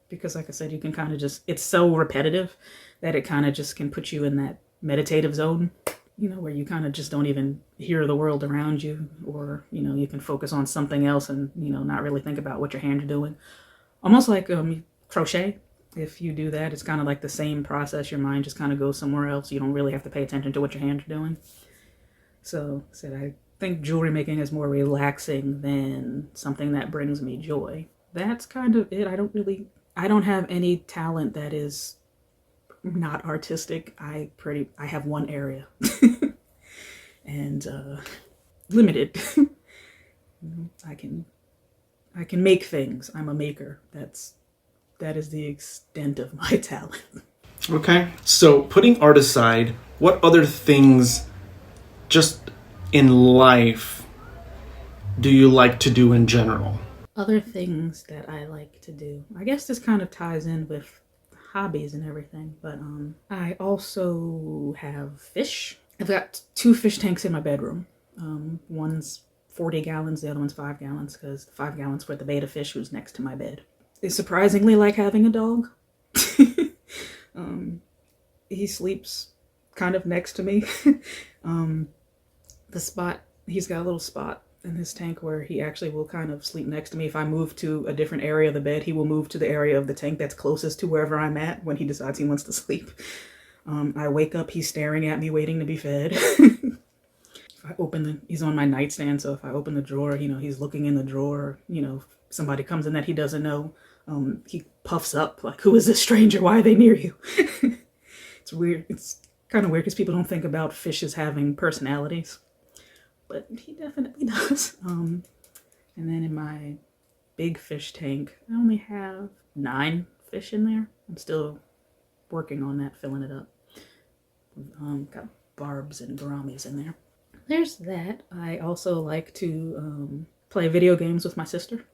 because, like I said, you can kind of it's so repetitive that it kind of just can put you in that meditative zone, where you kind of just don't even hear the world around you, or, you can focus on something else and, not really think about what your hands are doing. Almost like crochet. If you do that, it's kind of like the same process. Your mind just kind of goes somewhere else. You don't really have to pay attention to what your hands are doing. So I think jewelry making is more relaxing than something that brings me joy. That's kind of it. I don't have any talent that is not artistic. I have one area and limited. I can make things. I'm a maker. That is the extent of my talent. Okay. So putting art aside, what other things just in life do you like to do in general? Other things that I like to do. I guess this kind of ties in with hobbies and everything, but I also have fish. I've got 2 fish tanks in my bedroom. One's 40 gallons, the other one's 5 gallons, because 5 gallons for the betta fish who's next to my bed. It's surprisingly like having a dog. He sleeps kind of next to me. He's got a little spot in his tank where he actually will kind of sleep next to me. If I move to a different area of the bed, he will move to the area of the tank that's closest to wherever I'm at when he decides he wants to sleep. I wake up, he's staring at me, waiting to be fed. He's on my nightstand, so if I open the drawer, he's looking in the drawer. Somebody comes in that he doesn't know. He puffs up like, "Who is this stranger? Why are they near you?" It's weird. It's kind of weird because people don't think about fishes having personalities. But he definitely does. And then in my big fish tank, I only have 9 fish in there. I'm still working on that, filling it up. Got barbs and gouramis in there. There's that. I also like to play video games with my sister.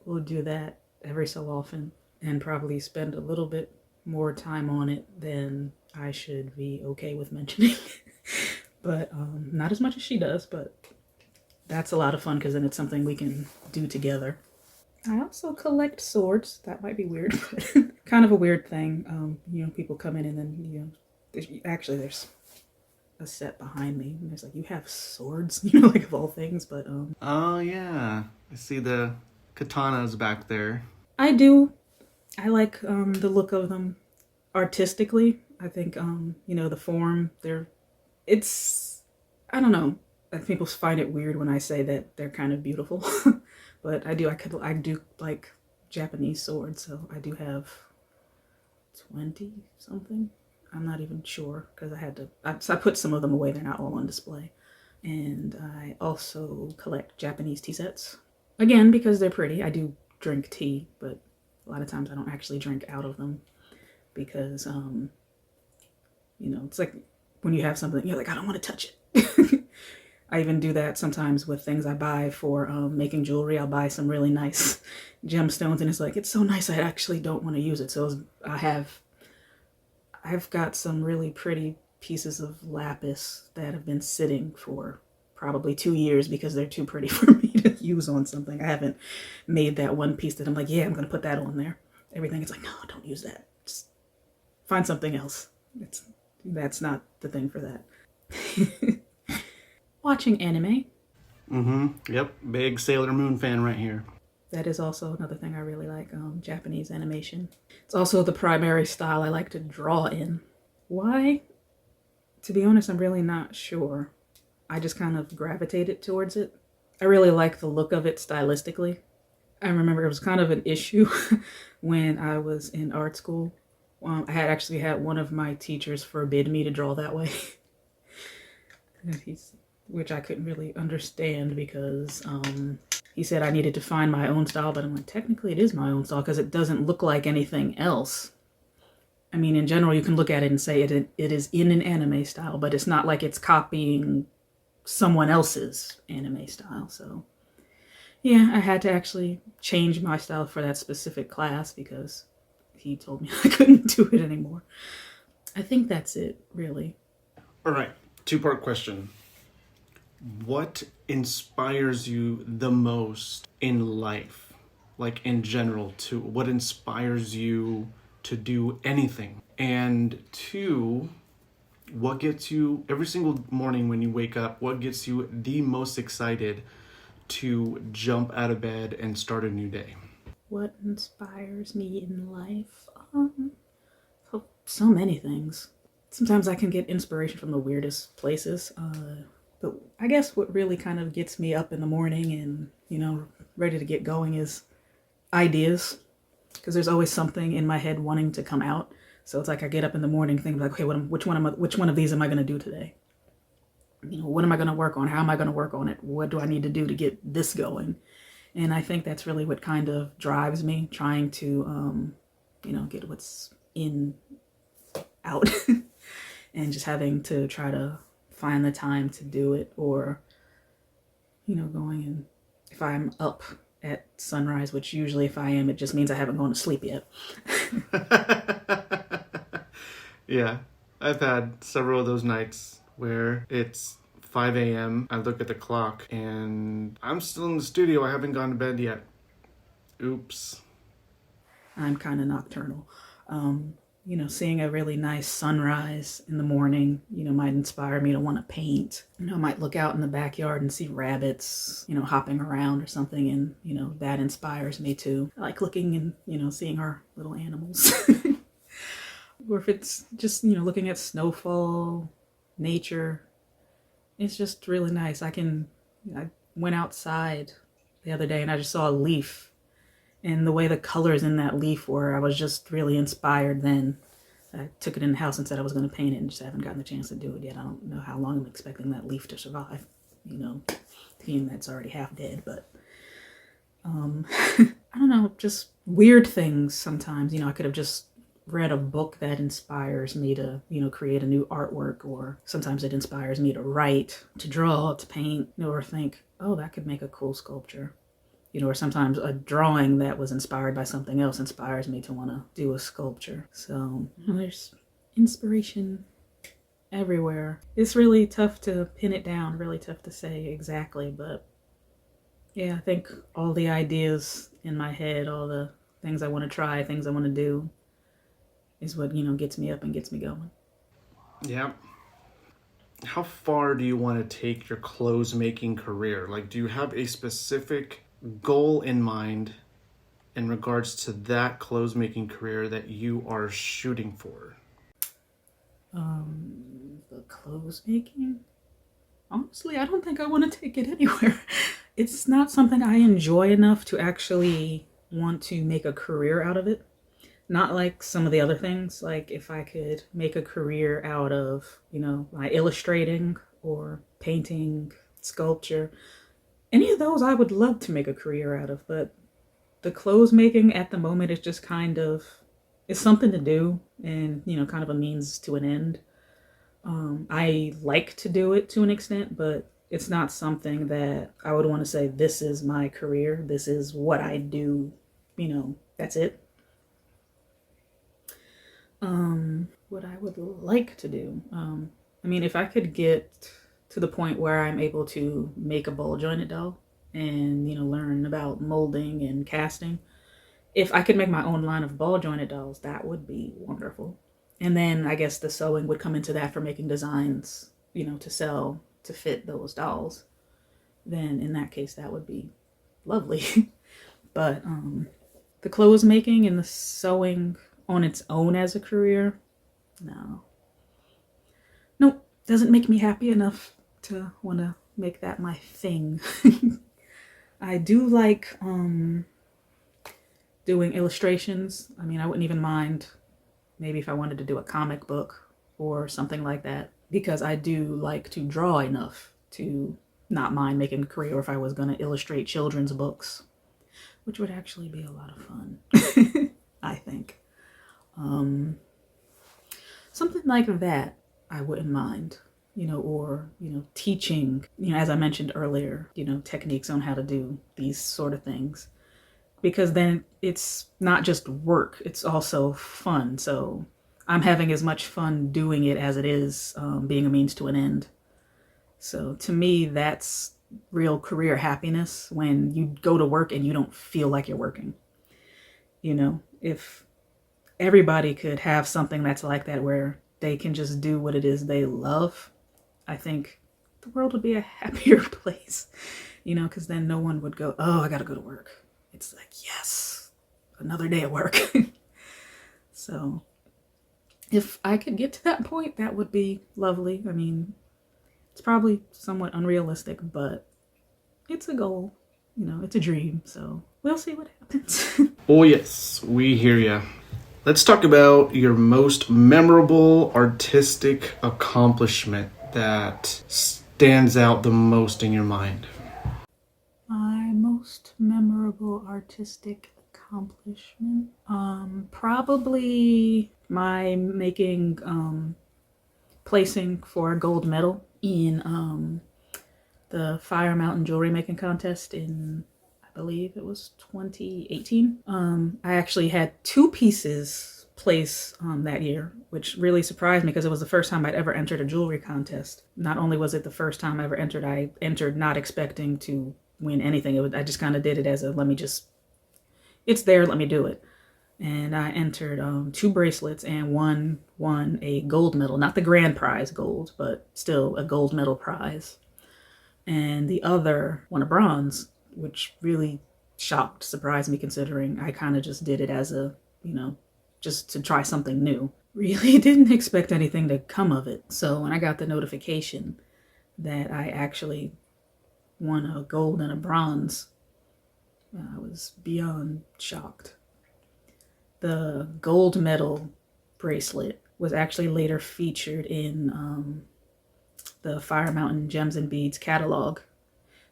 We'll do that every so often and probably spend a little bit more time on it than I should be okay with mentioning. But not as much as she does, but that's a lot of fun because then it's something we can do together. I also collect swords. That might be weird, but kind of a weird thing. People come in and then, there's a set behind me. And there's like, "You have swords?" Like of all things, but... Oh, yeah. I see the katanas back there. I do. I like the look of them artistically. I think, the form, I don't know. People find it weird when I say that they're kind of beautiful, but I do like Japanese swords, so I do have 20 something. I'm not even sure because I put some of them away. They're not all on display. And I also collect Japanese tea sets. Again, because they're pretty. I do drink tea, but a lot of times I don't actually drink out of them because, it's like when you have something, you're like, "I don't want to touch it." I even do that sometimes with things I buy for making jewelry. I'll buy some really nice gemstones, and it's like, it's so nice I actually don't want to use it. So I've got some really pretty pieces of lapis that have been sitting for probably 2 years because they're too pretty for me to use on something. I haven't made that one piece that I'm like, yeah, I'm going to put that on there. Everything is like, no, don't use that. Just find something else. That's not the thing for that. Watching anime. Yep. Big Sailor Moon fan right here. That is also another thing I really like, Japanese animation. It's also the primary style I like to draw in. Why? To be honest, I'm really not sure. I just kind of gravitated towards it. I really like the look of it stylistically. I remember it was kind of an issue when I was in art school. I had actually had one of my teachers forbid me to draw that way. Which I couldn't really understand because he said I needed to find my own style, but I'm like, technically it is my own style because it doesn't look like anything else. I mean, in general, you can look at it and say it is in an anime style, but it's not like it's copying someone else's anime style. So yeah, I had to actually change my style for that specific class because he told me I couldn't do it anymore. I think that's it, really. All right, 2-part question. What inspires you the most in life? Like in general, what inspires you to do anything? And 2, what gets you, every single morning when you wake up, what gets you the most excited to jump out of bed and start a new day? What inspires me in life? So many things. Sometimes I can get inspiration from the weirdest places. But I guess what really kind of gets me up in the morning and, ready to get going is ideas. Because there's always something in my head wanting to come out. So it's like I get up in the morning thinking like, okay, which one of these am I going to do today? What am I going to work on? How am I going to work on it? What do I need to do to get this going? And I think that's really what kind of drives me, trying to, get what's out and just having to try to find the time to do it, or going and if I'm up at sunrise, which usually if I am, it just means I haven't gone to sleep yet. Yeah, I've had several of those nights where it's 5 a.m. I look at the clock and I'm still in the studio. I haven't gone to bed yet. Oops. I'm kind of nocturnal. Seeing a really nice sunrise in the morning, might inspire me to want to paint. I might look out in the backyard and see rabbits, hopping around or something, and, that inspires me too. I like looking and, seeing our little animals. Or if it's just, looking at snowfall, nature, it's just really nice. I went outside the other day and I just saw a leaf. And the way the colors in that leaf were, I was just really inspired then. I took it in the house and said I was going to paint it and just haven't gotten the chance to do it yet. I don't know how long I'm expecting that leaf to survive. Being that's already half dead, but I don't know, just weird things sometimes. I could have just read a book that inspires me to, create a new artwork, or sometimes it inspires me to write, to draw, to paint, or think, oh, that could make a cool sculpture. Or sometimes a drawing that was inspired by something else inspires me to want to do a sculpture. So there's inspiration everywhere. It's really tough to pin it down, really tough to say exactly, but yeah, I think all the ideas in my head, all the things I want to try, things I want to do, is what, gets me up and gets me going. Yeah. How far do you want to take your clothes making career? Like, do you have a specific goal in mind in regards to that clothes making career that you are shooting for? The clothes making? Honestly, I don't think I want to take it anywhere. It's not something I enjoy enough to actually want to make a career out of it. Not like some of the other things. Like if I could make a career out of, my illustrating or painting, sculpture, any of those I would love to make a career out of. But the clothes making at the moment is just it's something to do and, kind of a means to an end. I like to do it to an extent, but it's not something that I would want to say, this is my career, this is what I do, that's it. What I would like to do. If I could get to the point where I'm able to make a ball jointed doll and, learn about molding and casting, if I could make my own line of ball jointed dolls, that would be wonderful. And then I guess the sewing would come into that for making designs, to sell, to fit those dolls. Then in that case, that would be lovely. But the clothes making and the sewing on its own as a career, nope, doesn't make me happy enough to want to make that my thing. I do like doing illustrations. I wouldn't even mind maybe if I wanted to do a comic book or something like that, because I do like to draw enough to not mind making a career, or if I was going to illustrate children's books, which would actually be a lot of fun, I think. Something like that I wouldn't mind, or, teaching, as I mentioned earlier, techniques on how to do these sort of things, because then it's not just work, it's also fun. So I'm having as much fun doing it as it is being a means to an end. So to me, that's real career happiness, when you go to work and you don't feel like you're working. If everybody could have something that's like that, where they can just do what it is they love, I think the world would be a happier place, because then no one would go, oh, I gotta go to work. It's like, yes, another day at work. So if I could get to that point, that would be lovely. It's probably somewhat unrealistic, but it's a goal, it's a dream. So we'll see what happens. Oh yes, we hear ya. Let's talk about your most memorable artistic accomplishment that stands out the most in your mind. My most memorable artistic accomplishment? Probably my placing for a gold medal in the Fire Mountain jewelry making contest in, I believe it was 2018. I actually had two pieces place that year, which really surprised me because it was the first time I'd ever entered a jewelry contest. Not only was it the first time I ever entered, I entered not expecting to win anything. I just kind of did it as a, it's there, let me do it. And I entered 2 bracelets, and one won a gold medal, not the grand prize gold, but still a gold medal prize. And the other won a bronze, which really surprised me considering I kind of just did it as a, just to try something new. Really didn't expect anything to come of it. So when I got the notification that I actually won a gold and a bronze, I was beyond shocked. The gold medal bracelet was actually later featured in the Fire Mountain Gems and Beads catalog,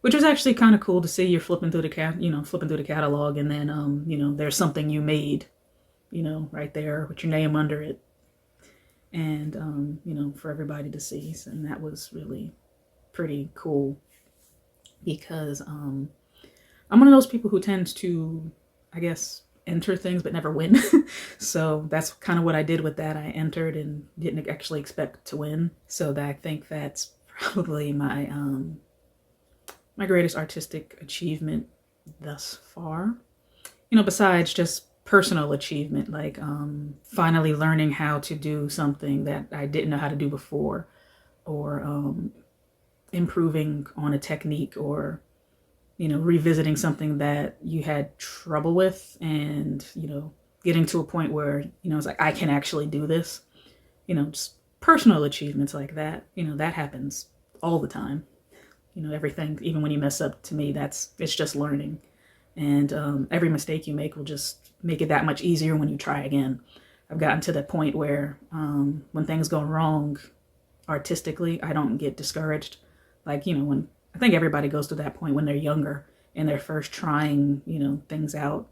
which was actually kind of cool to see. You're flipping through the catalog, and then there's something you made, right there with your name under it, and for everybody to see. And that was really pretty cool because I'm one of those people who tends to, I guess, enter things but never win. So that's kind of what I did with that. I entered and didn't actually expect to win. So I think that's probably my my greatest artistic achievement thus far. Besides just personal achievement, like finally learning how to do something that I didn't know how to do before, or improving on a technique, or revisiting something that you had trouble with, and getting to a point where it's like I can actually do this. Just personal achievements like that. That happens all the time. Everything, even when you mess up, to me, it's just learning, and every mistake you make will just make it that much easier when you try again. I've gotten to that point where when things go wrong artistically, I don't get discouraged. Like when I think everybody goes to that point when they're younger and they're first trying, things out,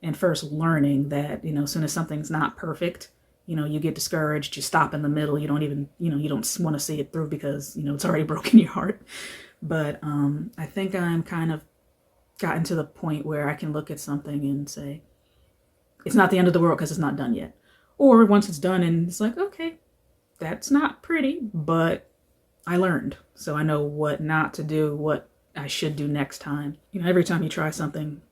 and first learning that, as soon as something's not perfect, you get discouraged, you stop in the middle, you don't even, you don't want to see it through because, it's already broken your heart. But I think I'm kind of gotten to the point where I can look at something and say, it's not the end of the world because it's not done yet. Or once it's done and it's like, okay, that's not pretty, but I learned. So I know what not to do, what I should do next time. Every time you try something,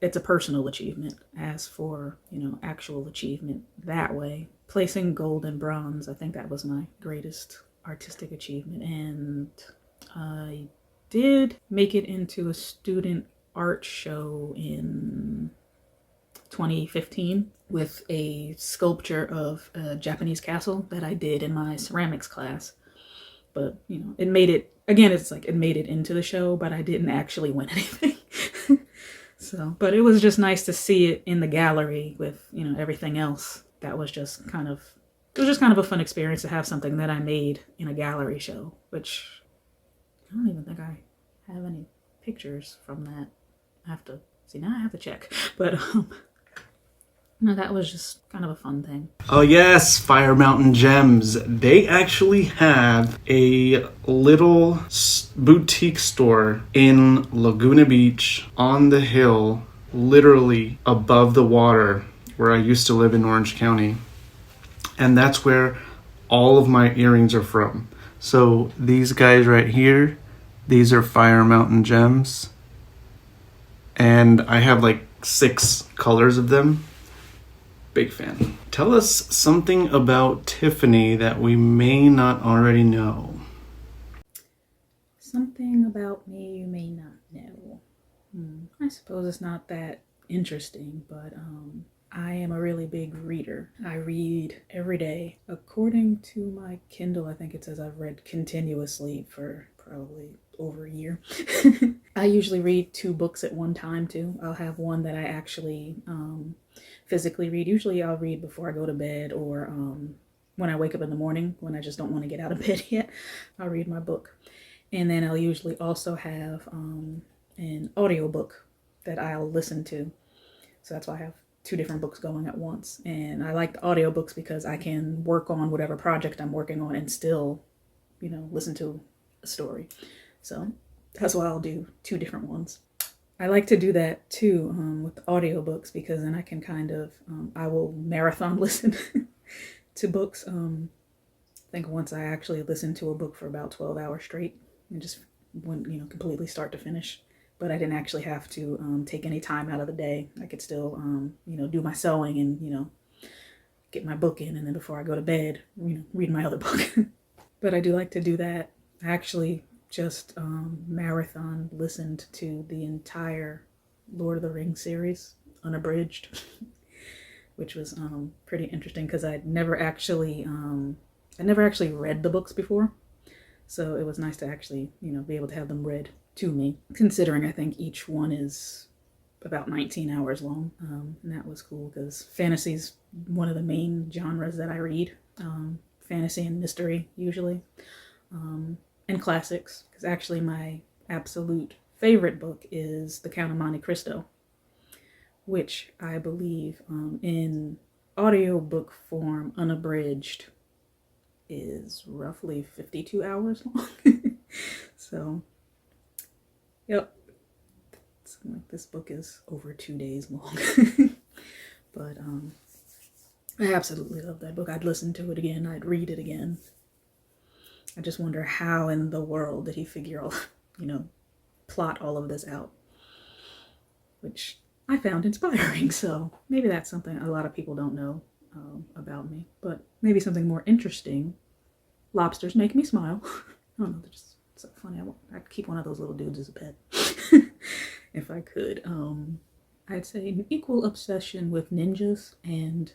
it's a personal achievement. As for, actual achievement that way, placing gold and bronze, I think that was my greatest artistic achievement. And I did make it into a student art show in 2015 with a sculpture of a Japanese castle that I did in my ceramics class. But, it made it, again, it's like it made it into the show, but I didn't actually win anything. But it was just nice to see it in the gallery with, everything else. That was just kind of, it was just kind of a fun experience to have something that I made in a gallery show, which I don't even think I have any pictures from that. Now I have to check. But, no, that was just kind of a fun thing. Oh yes, Fire Mountain Gems. They actually have a little boutique store in Laguna Beach on the hill, literally above the water where I used to live in Orange County. And that's where all of my earrings are from. So these guys right here, these are Fire Mountain Gems. And I have like 6 colors of them. Big fan. Tell us something about Tiffany that we may not already know. Something about me you may not know. I suppose it's not that interesting, but I am a really big reader. I read every day. According to my Kindle, I think it says I've read continuously for probably over a year. I usually read 2 books at one time too. I'll have one that I actually physically read. Usually I'll read before I go to bed, or when I wake up in the morning when I just don't want to get out of bed yet. I'll read my book. And then I'll usually also have an audiobook that I'll listen to. So that's why I have 2 different books going at once. And I like the audiobooks because I can work on whatever project I'm working on and still, listen to a story. So that's why I'll do 2 different ones. I like to do that too with audiobooks, because then I can kind of, I will marathon listen to books. I think once I actually listened to a book for about 12 hours straight and just went, completely start to finish. But I didn't actually have to take any time out of the day. I could still, do my sewing and, get my book in. And then before I go to bed, read my other book. But I do like to do that. I actually just marathon listened to the entire Lord of the Rings series, unabridged, which was pretty interesting because I never actually read the books before. So it was nice to actually, be able to have them read to me, considering I think each one is about 19 hours long. And that was cool because fantasy's one of the main genres that I read. Fantasy and mystery, usually. And classics, because actually my absolute favorite book is The Count of Monte Cristo, which I believe in audiobook form, unabridged, is roughly 52 hours long. So, yep. This book is over 2 days long. But I absolutely love that book. I'd listen to it again. I'd read it again. I just wonder how in the world did he figure all, plot all of this out, which I found inspiring. So maybe that's something a lot of people don't know about me, but maybe something more interesting. Lobsters make me smile. I don't know, they're just so funny. I'd keep one of those little dudes as a pet if I could. I'd say an equal obsession with ninjas and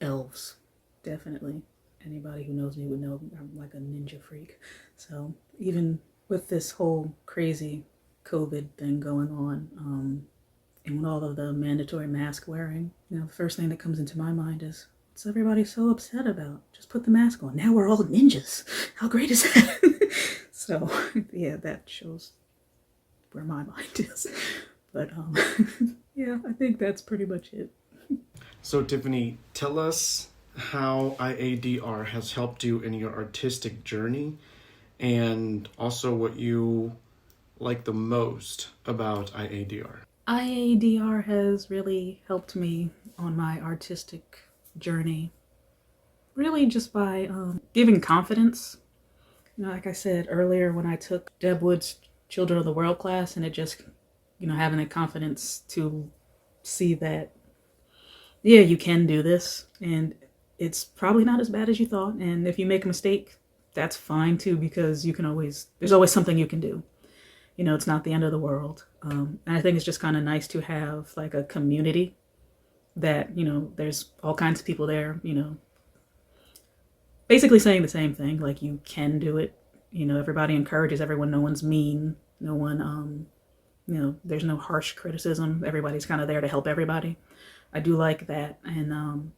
elves, definitely. Anybody who knows me would know I'm like a ninja freak. So even with this whole crazy COVID thing going on, and with all of the mandatory mask wearing, the first thing that comes into my mind is, what's everybody so upset about? Just put the mask on. Now we're all ninjas. How great is that? So yeah, that shows where my mind is. But yeah, I think that's pretty much it. So Tiffany, tell us how IADR has helped you in your artistic journey, and also what you like the most about IADR. IADR has really helped me on my artistic journey, really just by giving confidence. Like I said earlier, when I took Deb Wood's Children of the World class, and it just, having the confidence to see that, yeah, you can do this, and it's probably not as bad as you thought. And if you make a mistake, that's fine too, because there's always something you can do. It's not the end of the world. And I think it's just kind of nice to have like a community that, there's all kinds of people there, basically saying the same thing, like you can do it. Everybody encourages everyone. No one's mean. No one, there's no harsh criticism. Everybody's kind of there to help everybody. I do like that. And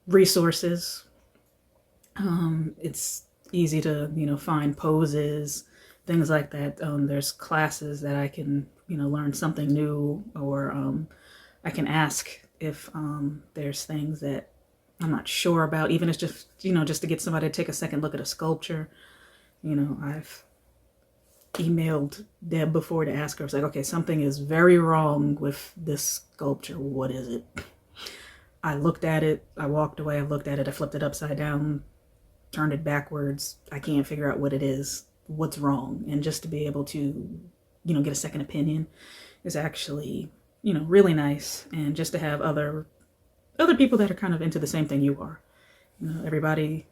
resources. It's easy to, find poses, things like that. There's classes that I can, learn something new, or I can ask if there's things that I'm not sure about, even if it's just, just to get somebody to take a second look at a sculpture. I've emailed Deb before to ask her. I was like, okay, something is very wrong with this sculpture. What is it? I looked at it. I walked away. I looked at it. I flipped it upside down, turned it backwards. I can't figure out what it is, what's wrong. And just to be able to, get a second opinion is actually, really nice. And just to have other people that are kind of into the same thing you are. Everybody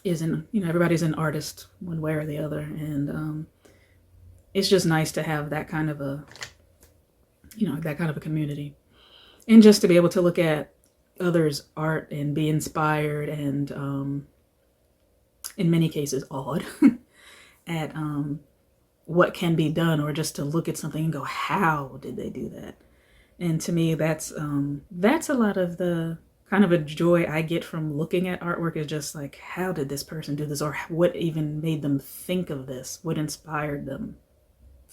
everybody's an artist one way or the other. And it's just nice to have that kind of a, that kind of a community. And just to be able to look at others' art and be inspired and, in many cases, awed at what can be done, or just to look at something and go, how did they do that? And to me, that's a lot of the kind of a joy I get from looking at artwork, is just like, how did this person do this? Or what even made them think of this? What inspired them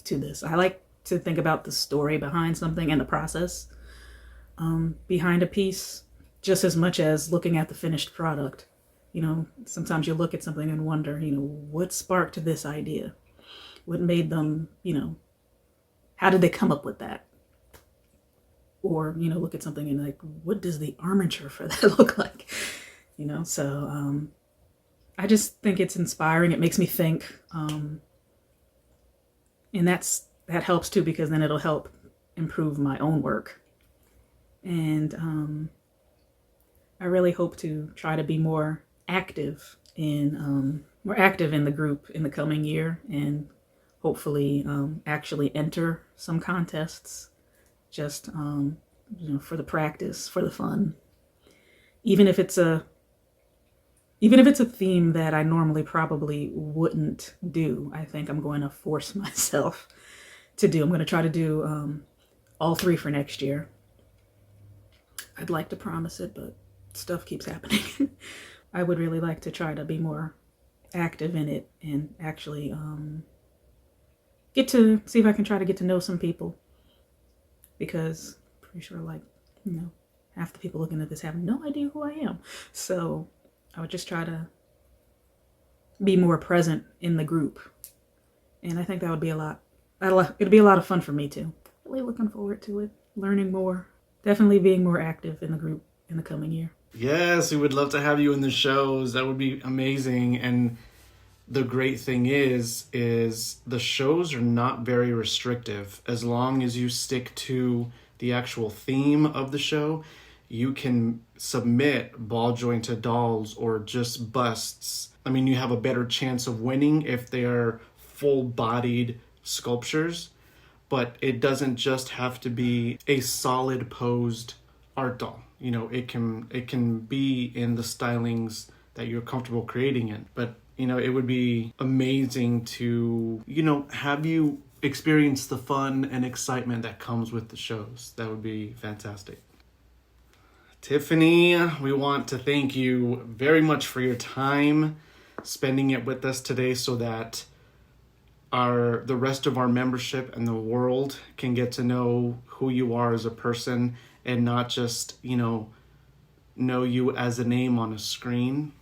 to this? I like to think about the story behind something and the process behind a piece, just as much as looking at the finished product. Sometimes you look at something and wonder, what sparked this idea? What made them, how did they come up with that? Or, look at something and like, what does the armature for that look like? So I just think it's inspiring. It makes me think. And that helps too, because then it'll help improve my own work. And I really hope to try to be more active in the group in the coming year, and hopefully actually enter some contests, just for the practice, for the fun. Even if it's a theme that I normally probably wouldn't do, I think I'm going to force myself to do. I'm going to try to do all 3 for next year. I'd like to promise it, but stuff keeps happening. I would really like to try to be more active in it and actually get to see if I can try to get to know some people, because I'm pretty sure half the people looking at this have no idea who I am. So I would just try to be more present in the group, and I think that would be it'd be a lot of fun for me too. Really looking forward to it, learning more, definitely being more active in the group in the coming year. Yes, we would love to have you in the shows. That would be amazing. And the great thing is the shows are not very restrictive. As long as you stick to the actual theme of the show, you can submit ball jointed dolls or just busts. I mean, you have a better chance of winning if they are full-bodied sculptures, but it doesn't just have to be a solid posed art doll. It can be in the stylings that you're comfortable creating in. But it would be amazing to have you experience the fun and excitement that comes with the shows. That would be fantastic. Tiffany, we want to thank you very much for your time, spending it with us today, so that the rest of our membership and the world can get to know who you are as a person, and not just know you as a name on a screen.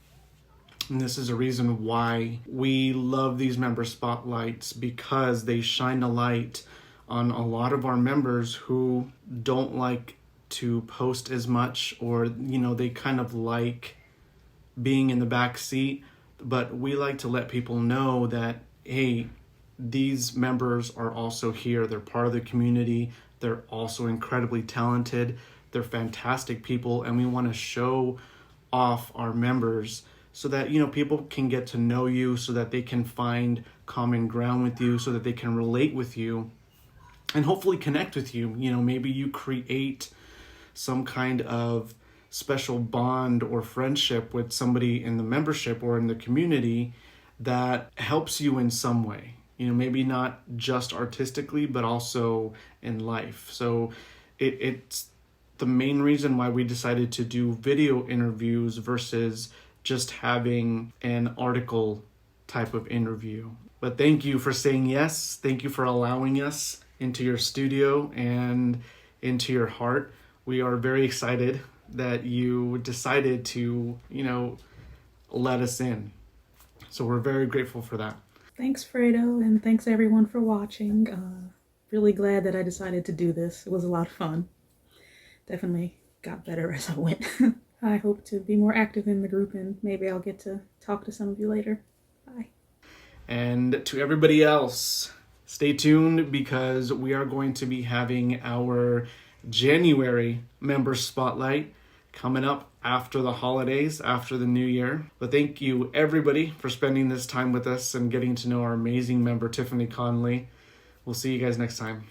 And this is a reason why we love these member spotlights, because they shine a light on a lot of our members who don't like to post as much, or they kind of like being in the back seat. But we like to let people know that, hey, these members are also here. They're part of the community. They're also incredibly talented. They're fantastic people, and we want to show off our members so that people can get to know you, so that they can find common ground with you, so that they can relate with you and hopefully connect with you. Maybe you create some kind of special bond or friendship with somebody in the membership or in the community that helps you in some way. Maybe not just artistically, but also in life. So it's the main reason why we decided to do video interviews versus just having an article type of interview. But thank you for saying yes. Thank you for allowing us into your studio and into your heart. We are very excited that you decided to, let us in. So we're very grateful for that. Thanks, Fredo, and thanks everyone for watching. Really glad that I decided to do this. It was a lot of fun. Definitely got better as I went. I hope to be more active in the group, and maybe I'll get to talk to some of you later. Bye. And to everybody else, stay tuned, because we are going to be having our January member spotlight coming up after the holidays, after the new year. But thank you everybody for spending this time with us and getting to know our amazing member, Tiffany Conley. We'll see you guys next time.